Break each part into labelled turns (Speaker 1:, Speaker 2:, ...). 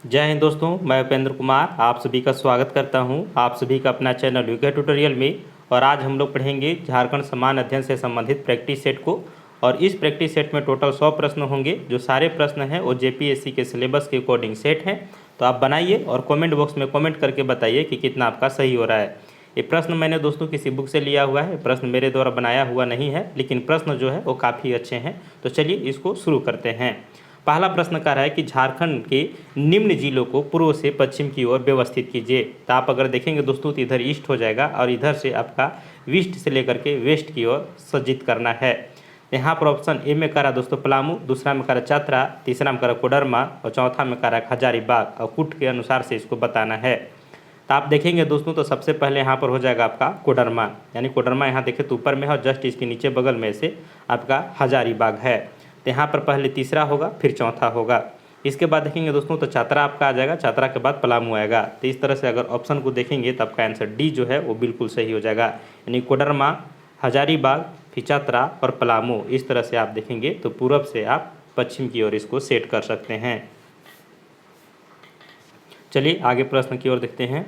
Speaker 1: जय हिंद दोस्तों, मैं उपेंद्र कुमार आप सभी का स्वागत करता हूं आप सभी का अपना चैनल यूके ट्यूटोरियल में। और आज हम लोग पढ़ेंगे झारखंड समान अध्ययन से संबंधित प्रैक्टिस सेट को। और इस प्रैक्टिस सेट में टोटल 100 प्रश्न होंगे। जो सारे प्रश्न हैं वो जेपीएससी के सिलेबस के अकॉर्डिंग सेट हैं। तो आप बनाइए और कमेंट बॉक्स में कमेंट करके बताइए कि कितना आपका सही हो रहा है। ये प्रश्न मैंने दोस्तों किसी बुक से लिया हुआ है, प्रश्न मेरे द्वारा बनाया हुआ नहीं है, लेकिन प्रश्न जो है वो काफ़ी अच्छे हैं। तो चलिए इसको शुरू करते हैं। पहला प्रश्न कह रहा है कि झारखंड के निम्न जिलों को पूर्व से पश्चिम की ओर व्यवस्थित कीजिए। तो आप अगर देखेंगे दोस्तों तो इधर ईस्ट हो जाएगा और इधर से आपका ईस्ट से लेकर के वेस्ट की ओर सज्जित करना है। यहाँ पर ऑप्शन ए में करा दोस्तों पलामू, दूसरा में करा चतरा, तीसरा में करा कोडरमा और चौथा में करा हजारीबाग और कुट के अनुसार से इसको बताना है। तो आप देखेंगे दोस्तों तो सबसे पहले यहाँ पर हो जाएगा आपका कोडरमा, यानी कोडरमा यहाँ देखें तो ऊपर में है और जस्ट इसके नीचे बगल में से आपका हजारीबाग है। तो यहाँ पर पहले तीसरा होगा फिर चौथा होगा। इसके बाद देखेंगे दोस्तों तो चतरा आपका आ जाएगा, चतरा के बाद पलामू आएगा। तो इस तरह से अगर ऑप्शन को देखेंगे तो आपका आंसर डी जो है वो बिल्कुल सही हो जाएगा, यानी कोडरमा, हजारीबाग, फिर चतरा और पलामू। इस तरह से आप देखेंगे तो पूरब से आप पश्चिम की ओर इसको सेट कर सकते हैं। चलिए आगे प्रश्न की ओर देखते हैं।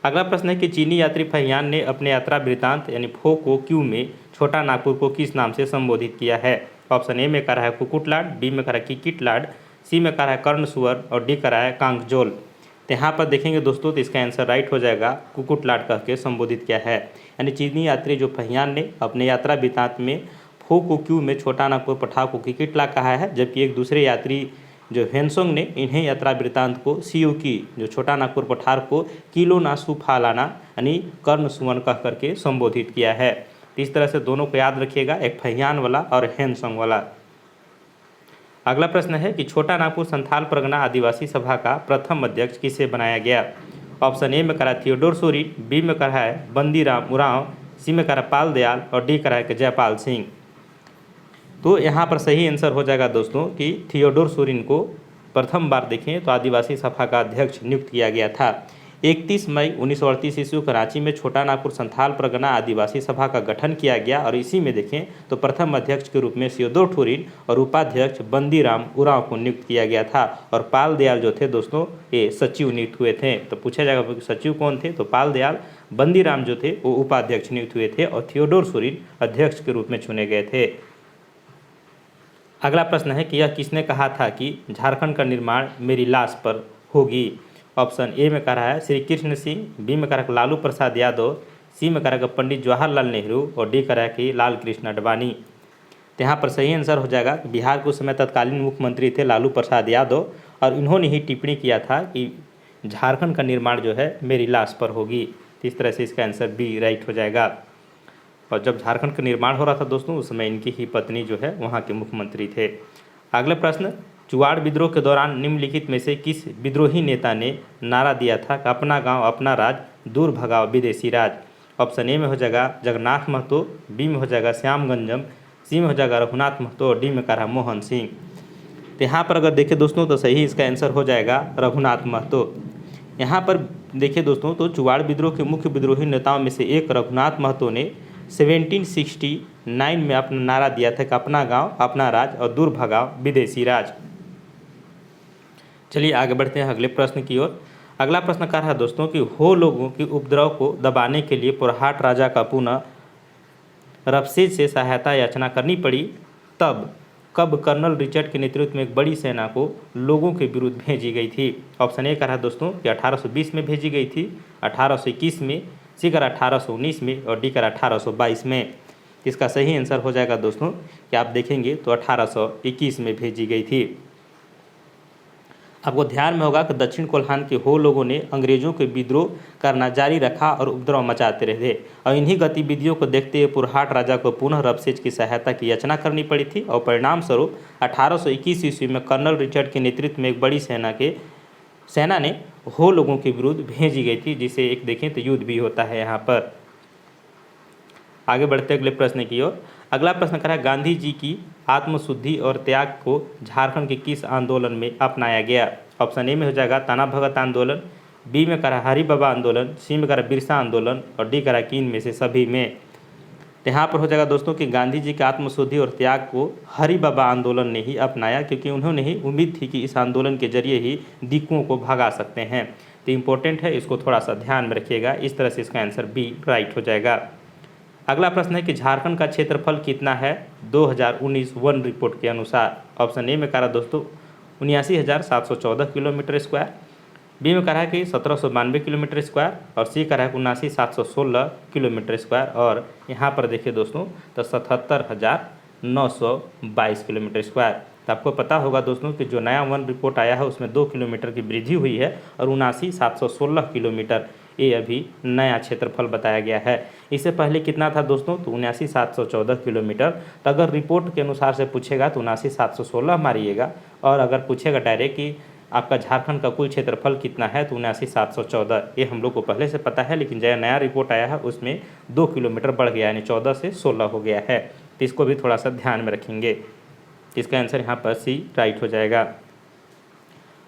Speaker 1: अगला प्रश्न है कि चीनी यात्री फहियान ने अपने यात्रा वृत्तांत यानी फो को क्यू में छोटा नागपुर को किस नाम से संबोधित किया है। ऑप्शन ए में करा है कुकुटलाड, बी में करा है किकिटलाड, सी में करा है कर्णसुअर और डी करा है कांगजोल। तो यहाँ पर देखेंगे दोस्तों तो इसका आंसर राइट हो जाएगा, कुकुटलाड कह के संबोधित किया है। यानी चीनी यात्री जो फहियान ने अपने यात्रा वृत्तांत में फो को क्यू में छोटा नागपुर पठार को किकिटला कहा है, जबकि एक दूसरे यात्री जो हेनसोंग ने इन्हें यात्रा वृत्तांत को सीयू की जो छोटा नागपुर पठार को किलो नासु फालाना यानी कर्ण सुवन कह करके संबोधित किया है। तो इस तरह से दोनों को याद रखिएगा, एक फहियान वाला और हेनसोंग वाला। अगला प्रश्न है कि छोटा नागपुर संथाल परगना आदिवासी सभा का प्रथम अध्यक्ष किसे बनाया गया। ऑप्शन ए में करा थियोडोर सोरेन, बी में करा है बंदीराम उरांव, सी में करा पाल दयाल और डी करा है जयपाल सिंह। तो यहाँ पर सही आंसर हो जाएगा दोस्तों कि थियोडोर सोरेन को प्रथम बार देखें तो आदिवासी सभा का अध्यक्ष नियुक्त किया गया था। 31 मई 1938 ईस्वी कराची में छोटा नागपुर संथाल परगना आदिवासी सभा का गठन किया गया और इसी में देखें तो प्रथम अध्यक्ष के रूप में थियोडोर सोरेन और उपाध्यक्ष बंदीराम उरांव को नियुक्त किया गया था। और पाल दयाल जो थे दोस्तों ये सचिव नियुक्त हुए थे। तो पूछा जाएगा सचिव कौन थे, तो पाल दयाल, बंदीराम जो थे वो उपाध्यक्ष नियुक्त हुए थे और थियोडोर सोरेन अध्यक्ष के रूप में चुने गए थे। अगला प्रश्न है कि यह किसने कहा था कि झारखंड का निर्माण मेरी लाश पर होगी। ऑप्शन ए में कह रहा है श्री कृष्ण सिंह, बी में कह रहा है लालू प्रसाद यादव, सी में कह रहा है पंडित जवाहरलाल नेहरू और डी कह रहा है कि लाल कृष्ण आडवाणी। तो यहाँ पर सही आंसर हो जाएगा कि बिहार के उस समय तत्कालीन मुख्यमंत्री थे लालू प्रसाद यादव और इन्होंने ही टिप्पणी किया था कि झारखंड का निर्माण जो है मेरी लाश पर होगी। तो इस तरह से इसका आंसर बी राइट हो जाएगा। और जब झारखंड का निर्माण हो रहा था दोस्तों उस समय इनकी ही पत्नी जो है वहाँ के मुख्यमंत्री थे। अगला प्रश्न, चुआड़ विद्रोह के दौरान निम्नलिखित में से किस विद्रोही नेता ने नारा दिया था कि अपना गांव अपना राज, दूर भगाओ विदेशी राज। ऑप्शन ए में हो जाएगा जगन्नाथ महतो, बी में हो जाएगा श्याम गंजम, सी में हो जाएगा रघुनाथ महतो और डी में कह रहा मोहन सिंह। तो यहाँ पर अगर देखें दोस्तों तो सही इसका आंसर हो जाएगा रघुनाथ महतो। यहाँ पर देखिए दोस्तों तो चुआड़ विद्रोह के मुख्य विद्रोही नेताओं में से एक रघुनाथ महतो ने 1769 में अपना नारा दिया था कि अपना गांव अपना राज और दूर भगाओ विदेशी राज। चलिए आगे बढ़ते हैं अगले प्रश्न की ओर। अगला प्रश्न कह रहा है दोस्तों कि हो लोगों के उपद्रव को दबाने के लिए पुरहाट राजा का पुनः रफसेज से सहायता याचना करनी पड़ी, तब कब कर्नल रिचर्ड के नेतृत्व में एक बड़ी सेना को लोगों के विरुद्ध भेजी गई थी। ऑप्शन ए कह रहा है दोस्तों कि 1820 में भेजी गई थी, 1821 में, सी करा 1819 में और डी करा 1822 में। इसका सही आंसर हो जाएगा दोस्तों कि आप देखेंगे तो 1821 में भेजी गई थी। आपको ध्यान में होगा कि दक्षिण कोल्हान के हो लोगों ने अंग्रेजों के विद्रोह करना जारी रखा और उपद्रव मचाते रहे और इन्हीं गतिविधियों को देखते हुए पुरहाट राजा को पुनः रफसेज की सहायता की याचना करनी पड़ी थी और परिणाम स्वरूप 1821 ईस्वी में कर्नल रिचर्ड के नेतृत्व में एक बड़ी सेना ने हो लोगों के विरुद्ध भेजी गई थी, जिसे एक देखें तो युद्ध भी होता है यहाँ पर। आगे बढ़ते अगले प्रश्न की ओर। अगला प्रश्न करा गांधी जी की आत्मशुद्धि और त्याग को झारखंड के किस आंदोलन में अपनाया गया। ऑप्शन ए में हो जाएगा ताना भगत आंदोलन, बी में करा हरि बाबा आंदोलन, सी में करा बिरसा आंदोलन और डी करा कि इनमें से सभी में। तो यहाँ पर हो जाएगा दोस्तों कि गांधी जी के आत्मशुद्धि और त्याग को हरि बाबा आंदोलन ने ही अपनाया, क्योंकि उन्होंने ही उम्मीद थी कि इस आंदोलन के जरिए ही दिक्कुओं को भगा सकते हैं। तो इम्पोर्टेंट है, इसको थोड़ा सा ध्यान में रखिएगा। इस तरह से इसका आंसर बी राइट हो जाएगा। अगला प्रश्न है कि झारखंड का क्षेत्रफल कितना है 2019 वन रिपोर्ट के अनुसार। ऑप्शन ए में कह रहा दोस्तों 79,714 किलोमीटर स्क्वायर, बी में कह रहा है कि 1792 किलोमीटर स्क्वायर, और सी कह रहा है 79,716 किलोमीटर स्क्वायर, और यहाँ पर देखिए दोस्तों तो 77,922 किलोमीटर स्क्वायर। तो आपको पता होगा दोस्तों कि जो नया वन रिपोर्ट आया है उसमें 2 किलोमीटर की वृद्धि हुई है और 79,716 किलोमीटर ये अभी नया क्षेत्रफल बताया गया है। इससे पहले कितना था दोस्तों, तो 79,714 किलोमीटर। तो अगर रिपोर्ट के अनुसार से पूछेगा तो 79,716 मारिएगा, और अगर पूछेगा डायरेक्ट कि आपका झारखंड का कुल क्षेत्रफल कितना है तो 79,714, ये हम लोग को पहले से पता है, लेकिन जो नया रिपोर्ट आया है उसमें 2 किलोमीटर बढ़ गया, यानी 14 से 16 हो गया है। तो इसको भी थोड़ा सा ध्यान में रखेंगे। इसका आंसर यहाँ पर सी राइट हो जाएगा।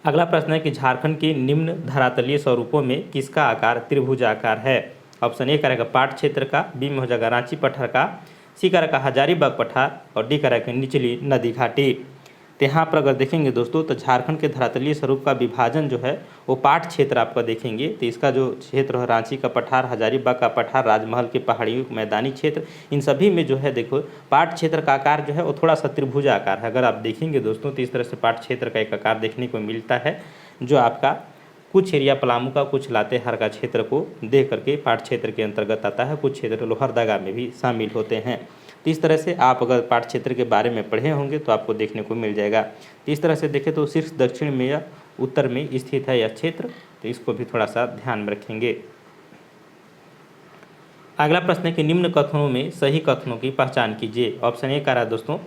Speaker 1: अगला प्रश्न है कि झारखंड के निम्न धरातलीय स्वरूपों में किसका आकार त्रिभुजाकार है। ऑप्शन ए करेगा पाट क्षेत्र का, बी में हो जाएगा रांची पठार का, सी करेगा हजारीबाग पठार, और डी करेगा निचली नदी घाटी। तो यहाँ पर अगर देखेंगे दोस्तों तो झारखंड के धरातलीय स्वरूप का विभाजन जो है वो पाट क्षेत्र आपका देखेंगे, तो इसका जो क्षेत्र है रांची का पठार, हजारीबाग का पठार, राजमहल के पहाड़ी मैदानी क्षेत्र, इन सभी में जो है देखो पाट क्षेत्र का आकार जो है वो थोड़ा सा त्रिभुजाकार है। अगर आप देखेंगे दोस्तों तो इस तरह से पाट क्षेत्र का एक आकार देखने को मिलता है, जो आपका कुछ एरिया पलामू का, कुछ लातेहार का क्षेत्र को देख करके पाट क्षेत्र के अंतर्गत आता है, कुछ क्षेत्र लोहरदगा में भी शामिल होते हैं। तो इस तरह से आप अगर पाट क्षेत्र के बारे में पढ़े होंगे तो आपको देखने को मिल जाएगा। तो इस तरह से देखें तो शीर्ष दक्षिण में या उत्तर में स्थित है यह क्षेत्र, तो इसको भी थोड़ा सा ध्यान में रखेंगे। अगला प्रश्न है कि निम्न कथनों में सही कथनों की पहचान कीजिए। ऑप्शन ए कह रहा है दोस्तों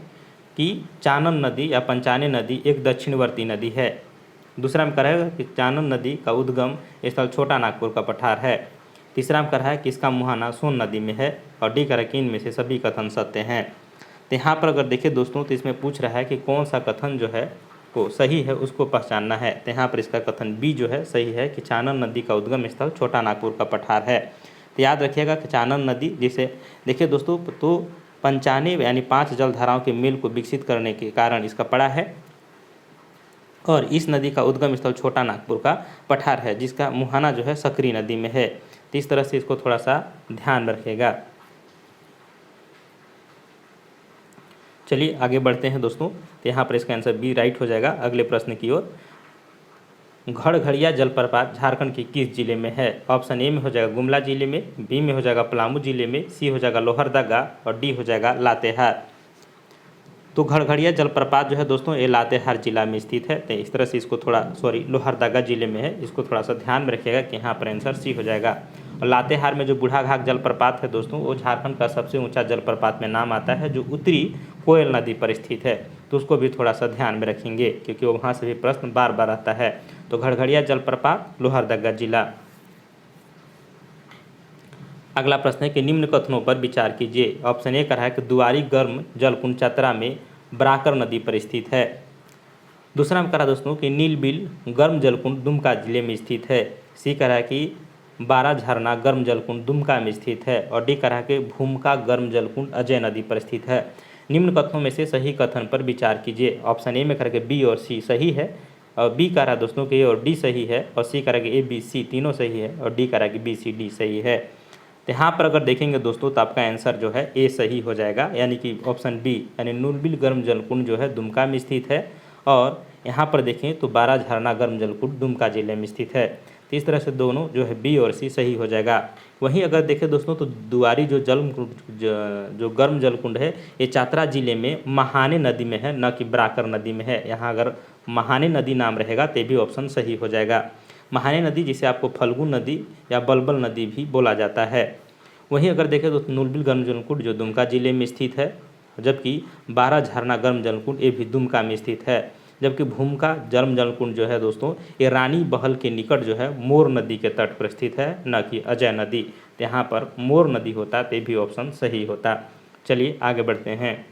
Speaker 1: कि चानन नदी या पंचाने नदी एक दक्षिणवर्ती नदी है। दूसरा में कह रहा है कि चानन नदी का उद्गम स्थल छोटा नागपुर का पठार है। तीसरा में कह रहा है कि इसका मुहाना सोन नदी में है, और डी कह रहा है कि इनमें से सभी कथन सत्य हैं। तो यहाँ पर अगर देखें दोस्तों तो इसमें पूछ रहा है कि कौन सा कथन जो है वो सही है उसको पहचानना है। तो यहाँ पर इसका कथन बी जो है सही है कि चानन नदी का उद्गम स्थल छोटा नागपुर का पठार है। तो याद रखिएगा कि चानन नदी, जिसे देखिए दोस्तों तो पंचाने यानी 5 जलधाराओं के मेल को विकसित करने के कारण इसका पड़ा है, और इस नदी का उद्गम स्थल छोटा नागपुर का पठार है, जिसका मुहाना जो है सकरी नदी में है। तो इस तरह से इसको थोड़ा सा ध्यान में रखिएगा। चलिए आगे बढ़ते हैं दोस्तों। तो यहाँ पर इसका आंसर बी राइट हो जाएगा। अगले प्रश्न की ओर, घड़घड़िया जलप्रपात झारखंड के किस जिले में है। ऑप्शन ए में हो जाएगा गुमला जिले में, बी में हो जाएगा पलामू जिले में, सी हो जाएगा लोहरदगा, और डी हो जाएगा लातेहार। तो घड़घड़िया जलप्रपात जो है दोस्तों ये लातेहार जिला में स्थित है। तो इस तरह से इसको थोड़ा लोहरदगा जिले में है, इसको थोड़ा सा ध्यान में रखिएगा कि यहाँ पर आंसर सी हो जाएगा। और लातेहार में जो बूढ़ा घाघ जलप्रपात है दोस्तों वो झारखंड का सबसे ऊंचा जलप्रपात में नाम आता है, जो उत्तरी कोयल नदी पर स्थित है। तो उसको भी थोड़ा सा ध्यान में रखेंगे क्योंकि वहाँ से भी प्रश्न बार बार आता है। तो घड़घड़िया जलप्रपात लोहरदगा जिला। अगला प्रश्न है कि निम्न कथनों पर विचार कीजिए। ऑप्शन ए कह रहा है कि दुआरी गर्म जलकुंड चतरा में बराकर नदी पर स्थित है। दूसरा में कह रहा है दोस्तों कि नीलबिल गर्म जलकुंड दुमका जिले में स्थित है। सी कह रहा है कि बारह झरना गर्म जलकुंड दुमका में स्थित है, और डी कह रहा है कि भूमका गर्म जलकुंड अजय नदी पर स्थित है। निम्न कथनों में से सही कथन पर विचार कीजिए। ऑप्शन ए में कह रहा है कि बी और सी सही है, और बी कह रहा है दोस्तों कि ए और डी सही है, और सी कह रहा है कि ए बी सी तीनों सही है, और डी कह रहा है कि बी सी डी सही है। तो यहाँ पर अगर देखेंगे दोस्तों तो आपका आंसर जो है ए सही हो जाएगा, यानी कि ऑप्शन बी यानी नीलबिल गर्म जलकुंड जो है दुमका में स्थित है, और यहाँ पर देखें तो बारह झरना गर्म जलकुंड दुमका जिले में स्थित है। तो इस तरह से दोनों जो है बी और सी सही हो जाएगा। वहीं अगर देखें दोस्तों तो दुआरी जो जो गर्म जलकुंड है ये चतरा जिले में महाने नदी में है, न कि बराकर नदी में है। यहाँ अगर महाने नदी नाम रहेगा तो भी ऑप्शन सही हो जाएगा। महाने नदी जिसे आपको फल्गु नदी या बलबल नदी भी बोला जाता है। वहीं अगर देखें तो नीलबिल गर्म जलकुंड जो दुमका जिले में स्थित है, जबकि बारह झरना गर्म जलकुंड ये भी दुमका में स्थित है। जबकि भूमका गर्म जलकुंड जो है दोस्तों ये रानी बहल के निकट जो है मोर नदी के तट पर स्थित है, न कि अजय नदी। तो यहाँ पर मोर नदी होता तो भी ऑप्शन सही होता। चलिए आगे बढ़ते हैं।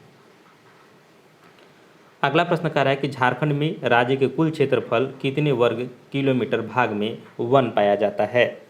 Speaker 1: अगला प्रश्न कह रहा है कि झारखंड में राज्य के कुल क्षेत्रफल कितने वर्ग किलोमीटर भाग में वन पाया जाता है।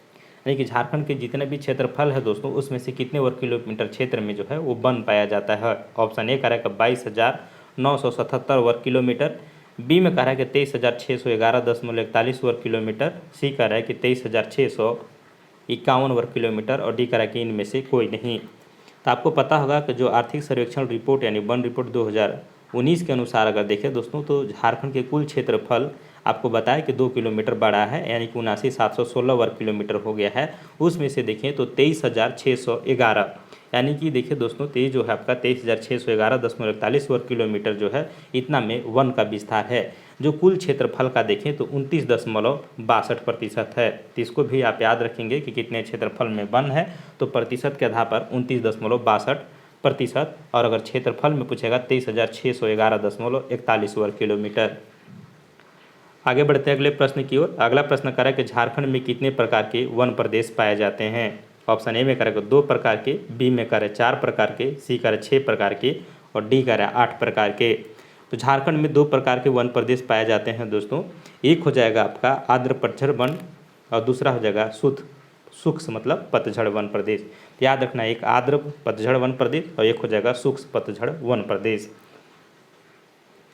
Speaker 1: यानी कि झारखंड के जितने भी क्षेत्रफल है दोस्तों, उसमें से कितने वर्ग किलोमीटर क्षेत्र में जो है वो वन पाया जाता है। ऑप्शन ए कह रहा है कि 22,977 वर्ग किलोमीटर, बी में कह रहा है कि 23,611.41 वर्ग किलोमीटर, सी कह रहा है कि 23,651 वर्ग किलोमीटर, और डी कह रहा है कि इनमें से कोई नहीं। तो आपको पता होगा कि जो आर्थिक सर्वेक्षण रिपोर्ट यानी वन रिपोर्ट 2019 के अनुसार अगर देखें दोस्तों, तो झारखंड के कुल क्षेत्रफल आपको बताया कि 2 किलोमीटर बड़ा है, यानी कि 79,716 वर्ग किलोमीटर हो गया है। उसमें से देखें तो 23,611, यानी कि देखिए दोस्तों, तो ये जो है आपका 23,611.41 वर्ग किलोमीटर जो है, इतना में वन का विस्तार है। जो कुल क्षेत्रफल का देखें तो 29.62% है। तो इसको भी आप याद रखेंगे कि कितने क्षेत्रफल में वन है, तो प्रतिशत के आधार पर 29.62%, और अगर क्षेत्रफल में पूछेगा 23,611.41 वर्ग किलोमीटर। आगे बढ़ते हैं अगले प्रश्न की ओर। अगला प्रश्न कह रहा है कि झारखंड में कितने प्रकार के वन प्रदेश पाए जाते हैं। ऑप्शन ए में कह रहा है 2 प्रकार के, बी में कह रहा है 4 प्रकार के, सी कह रहा है 6 प्रकार के, और डी कह रहा है 8 प्रकार के। तो झारखंड में 2 प्रकार के वन प्रदेश पाए जाते हैं दोस्तों। एक हो जाएगा आपका आर्द्र पतझड़ वन, और दूसरा हो जाएगा शुष्क मतलब पतझड़ वन प्रदेश। याद रखना, एक आर्द्र पतझड़ वन प्रदेश और एक हो जाएगा शुष्क पतझड़ वन प्रदेश।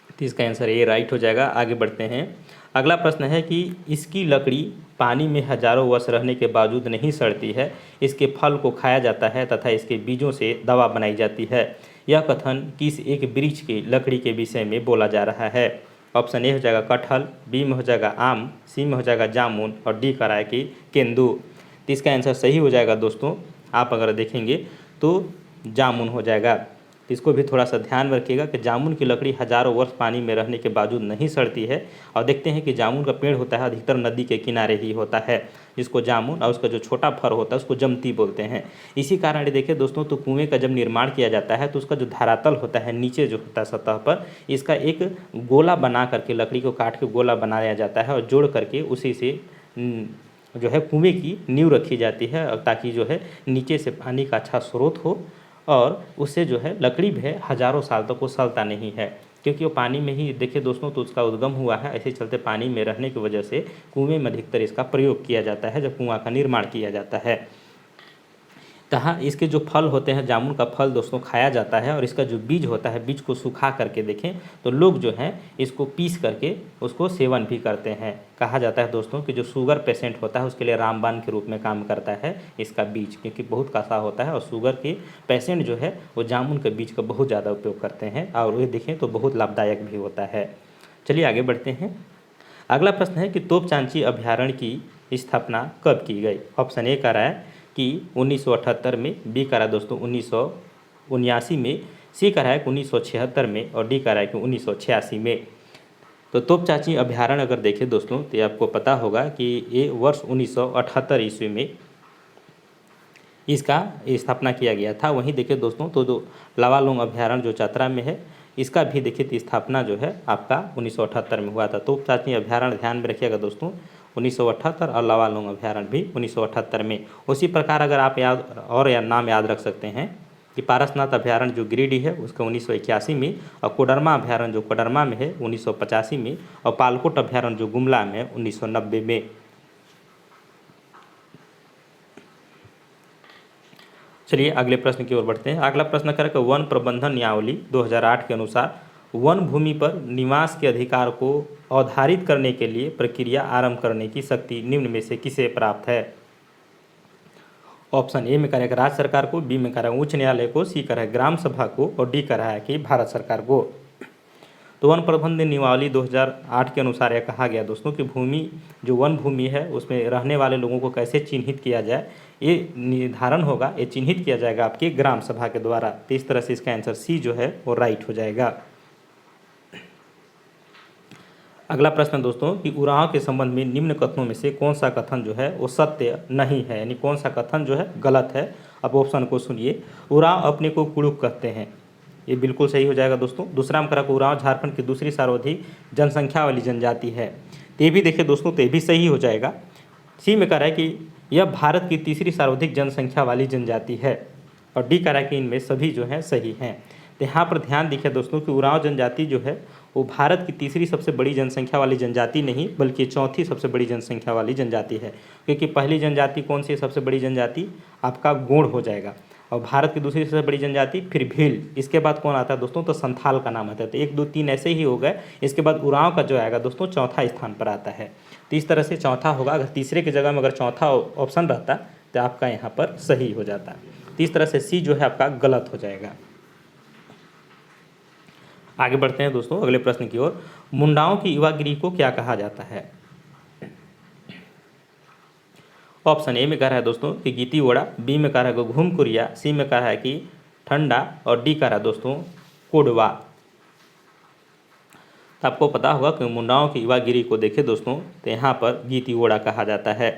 Speaker 1: तो इसका आंसर ए राइट हो जाएगा। आगे बढ़ते हैं। अगला प्रश्न है कि इसकी लकड़ी पानी में हजारों वर्ष रहने के बावजूद नहीं सड़ती है, इसके फल को खाया जाता है तथा इसके बीजों से दवा बनाई जाती है। यह कथन किस एक वृक्ष की लकड़ी के विषय में बोला जा रहा है। ऑप्शन ए हो जाएगा कटहल, बी में हो जाएगा आम, सी में हो जाएगा जामुन, और डी कह रहा है कि केंदू। तो इसका आंसर सही हो जाएगा दोस्तों, आप अगर देखेंगे तो जामुन हो जाएगा। तो इसको भी थोड़ा सा ध्यान में रखिएगा कि जामुन की लकड़ी हजारों वर्ष पानी में रहने के बावजूद नहीं सड़ती है। और देखते हैं कि जामुन का पेड़ होता है अधिकतर नदी के किनारे ही होता है, जिसको जामुन और उसका जो छोटा फर होता है उसको जमती बोलते हैं। इसी कारण देखिए दोस्तों, तो कुएं का जब निर्माण किया जाता है तो उसका जो धरातल होता है नीचे जो होता है सतह पर, इसका एक गोला बना करके लकड़ी को काट के गोला बनाया जाता है और जोड़ करके उसी से जो है कुएं की नींव रखी जाती है, ताकि जो है नीचे से पानी का अच्छा स्रोत हो, और उससे जो है लकड़ी भी है हजारों साल तक वो सड़ता नहीं है, क्योंकि वो पानी में ही देखिए दोस्तों तो उसका उद्गम हुआ है। ऐसे चलते पानी में रहने की वजह से कुएं में अधिकतर इसका प्रयोग किया जाता है जब कुआं का निर्माण किया जाता है। तहाँ इसके जो फल होते हैं, जामुन का फल दोस्तों खाया जाता है, और इसका जो बीज होता है, बीज को सुखा करके देखें तो लोग जो हैं इसको पीस करके उसको सेवन भी करते हैं। कहा जाता है दोस्तों कि जो शुगर पेशेंट होता है उसके लिए रामबाण के रूप में काम करता है इसका बीज, क्योंकि बहुत कसा होता है, और शुगर के पेशेंट जो है वो जामुन के बीज का बहुत ज़्यादा उपयोग करते हैं, और ये देखें तो बहुत लाभदायक भी होता है। चलिए आगे बढ़ते हैं। अगला प्रश्न है कि तोपचांची अभयारण्य की स्थापना कब की गई। ऑप्शन ए कह रहा है कि 1978 में, बी कह रहा है दोस्तों 1979 में, सी कह रहा है कि 1976 में, और डी कह रहा है कि 1986 में। तो तोपचांची अभयारण्य अगर देखें दोस्तों तो ये आपको पता होगा कि ये वर्ष 1978 ईस्वी में इसका स्थापना किया गया था। वहीं देखिए दोस्तों तो जो लावालौंग अभयारण्य जो चतरा में है, इसका भी देखिए तो स्थापना जो है आपका 1978 में हुआ था। तोपचांची अभयारण्य ध्यान में रखिएगा दोस्तों 1978, और लावालौंग अभयारण्य भी 1978 में। उसी प्रकार अगर आप नाम याद रख सकते हैं कि पारसनाथ अभयारण्य जो गिरिडीह है उसका 1981 में, और कोडरमा अभयारण्य जो कोडरमा में है 1985 में, और पालकोट अभयारण्य जो गुमला में 1990 में। चलिए अगले प्रश्न की ओर बढ़ते हैं। अगला प्रश्न करें वन प्रबंधन नियमावली 2008 के अनुसार वन भूमि पर निवास के अधिकार को अवधारित करने के लिए प्रक्रिया आरंभ करने की शक्ति निम्न में से किसे प्राप्त है। ऑप्शन ए में कह रहा है राज्य सरकार को, बी में कह रहा है उच्च न्यायालय को, सी कह रहा है ग्राम सभा को, और डी कह रहा है कि भारत सरकार को। तो वन प्रबंधन नियमावली 2008 के अनुसार यह कहा गया दोस्तों कि भूमि जो वन भूमि है उसमें रहने वाले लोगों को कैसे चिन्हित किया जाए, ये निर्धारण होगा, ये चिन्हित किया जाएगा आपके ग्राम सभा के द्वारा। तो इस तरह से इसका आंसर सी जो है वो राइट हो जाएगा। अगला प्रश्न दोस्तों कि उरांव के संबंध में निम्न कथनों में से कौन सा कथन जो है वो सत्य नहीं है, यानी कौन सा कथन जो है गलत है। अब ऑप्शन को सुनिए। उरांव अपने को कुड़ुक कहते हैं, ये बिल्कुल सही हो जाएगा दोस्तों। दूसरा में करा उरांव झारखंड की दूसरी सर्वाधिक जनसंख्या वाली जनजाति है, तो ये भी देखिए दोस्तों तो ये भी सही हो जाएगा। सी में कह रहा है कि यह भारत की तीसरी सर्वाधिक जनसंख्या वाली जनजाति है, और डी कह रहा है कि इनमें सभी जो है सही हैं। तो यहाँ पर ध्यान दिखे दोस्तों कि उरांव जनजाति जो है वो भारत की तीसरी सबसे बड़ी जनसंख्या वाली जनजाति नहीं बल्कि चौथी सबसे बड़ी जनसंख्या वाली जनजाति है, क्योंकि पहली जनजाति कौन सी सबसे बड़ी जनजाति, आपका गोंड हो जाएगा, और भारत की दूसरी सबसे बड़ी जनजाति फिर भील, इसके बाद कौन आता है दोस्तों, तो संथाल का नाम आता है। तो 1 2 3 ऐसे ही हो गए, इसके बाद उरांव का जो आएगा दोस्तों चौथा स्थान पर आता है। तो इस तरह से चौथा होगा, अगर तीसरे की जगह में अगर चौथा ऑप्शन रहता तो आपका यहाँ पर सही हो जाता। तो इस तरह से सी जो है आपका गलत हो जाएगा। आगे बढ़ते हैं दोस्तों अगले प्रश्न की ओर। मुंडाओं की युवागिरी को क्या कहा जाता है? ऑप्शन ए में कह रहा है दोस्तों कि गीती ओड़ा, बी में कह रहा है घूम कुरिया, सी में कह रहा है कि ठंडा, और डी कह रहा है दोस्तों कोडवा। तो आपको पता होगा कि मुंडाओं की युवागिरी को देखें दोस्तों तो यहाँ पर गीती ओड़ा कहा जाता है।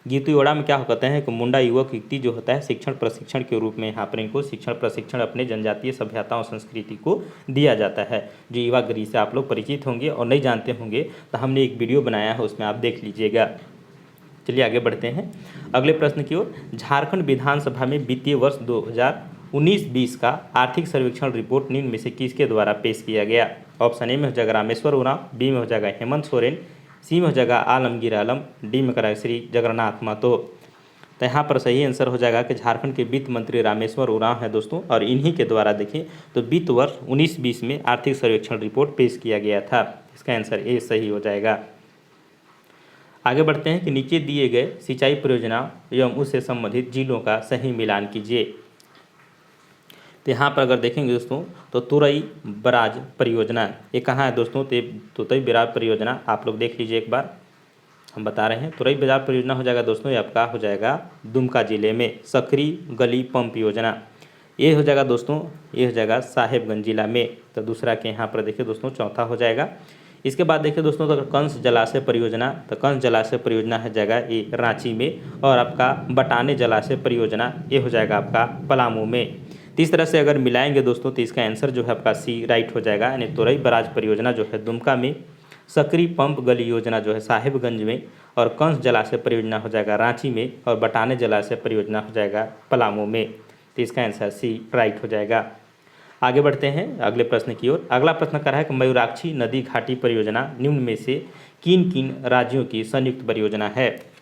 Speaker 1: गीती ओड़ा में क्या कहते हैं कि मुंडा युवक युक्ति जो होता है शिक्षण प्रशिक्षण के रूप में यहाँ पर इनको शिक्षण प्रशिक्षण अपने जनजातीय सभ्यता और संस्कृति को दिया जाता है। जो युवागिरी से आप लोग परिचित होंगे और नहीं जानते होंगे तो हमने एक वीडियो बनाया है, उसमें आप देख लीजिएगा। चलिए आगे बढ़ते हैं अगले प्रश्न की ओर। झारखंड विधानसभा में वित्तीय वर्ष 2019-20 का आर्थिक सर्वेक्षण रिपोर्ट निम्न में से किसके द्वारा पेश किया गया? ऑप्शन ए में हो जाएगा रामेश्वर उरांव, बी में हो जाएगा हेमंत सोरेन, सी में हो जाएगा आलमगीर आलम, डी में करा श्री जगन्नाथ महतो। तो यहाँ पर सही आंसर हो जाएगा कि झारखंड के वित्त मंत्री रामेश्वर उरांव है दोस्तों, और इन्हीं के द्वारा देखें तो वित्त वर्ष 19-20 में आर्थिक सर्वेक्षण रिपोर्ट पेश किया गया था। इसका आंसर ए सही हो जाएगा। आगे बढ़ते हैं कि नीचे दिए गए सिंचाई परियोजना एवं उससे संबंधित जिलों का सही मिलान कीजिए। तो यहाँ पर अगर देखेंगे दोस्तों तो तुरई बराज परियोजना ये कहाँ है दोस्तों, तो तुरई बराज परियोजना आप लोग देख लीजिए एक बार, हम बता रहे हैं। तुरई बराज परियोजना हो जाएगा दोस्तों ये आपका हो जाएगा दुमका जिले में। सकरी गली पंप योजना ये हो जाएगा दोस्तों, ये हो जाएगा साहेबगंज जिला में। तो दूसरा के यहाँ पर देखिए दोस्तों चौथा हो जाएगा। इसके बाद देखिए दोस्तों तो कंस जलाशय परियोजना, तो कंस जलाशय परियोजना है जाएगा ये रांची में, और आपका बटाने जलाशय परियोजना ये हो जाएगा आपका पलामू में। तो इस तरह से अगर मिलाएंगे दोस्तों तो इसका आंसर जो है आपका सी राइट हो जाएगा, यानी तुरई बराज परियोजना जो है दुमका में, सकरी पंप गली योजना जो है साहिबगंज में, और कंस जलाशय परियोजना हो जाएगा रांची में, और बटाने जलाशय परियोजना हो जाएगा पलामू में। तो इसका आंसर सी राइट हो जाएगा। आगे बढ़ते हैं अगले प्रश्न की ओर। अगला प्रश्न कर रहा है कि मयूराक्षी नदी घाटी परियोजना निम्न में से किन किन राज्यों की संयुक्त परियोजना है?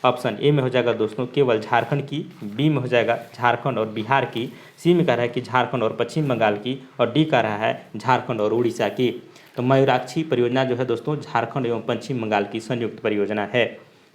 Speaker 1: ऑप्शन ए में हो जाएगा दोस्तों केवल झारखंड की, बी में हो जाएगा झारखंड और बिहार की, सी में कह रहा है कि झारखंड और पश्चिम बंगाल की, और डी कह रहा है झारखंड और उड़ीसा की। तो मयूराक्षी परियोजना जो है दोस्तों झारखंड एवं पश्चिम बंगाल की संयुक्त परियोजना है।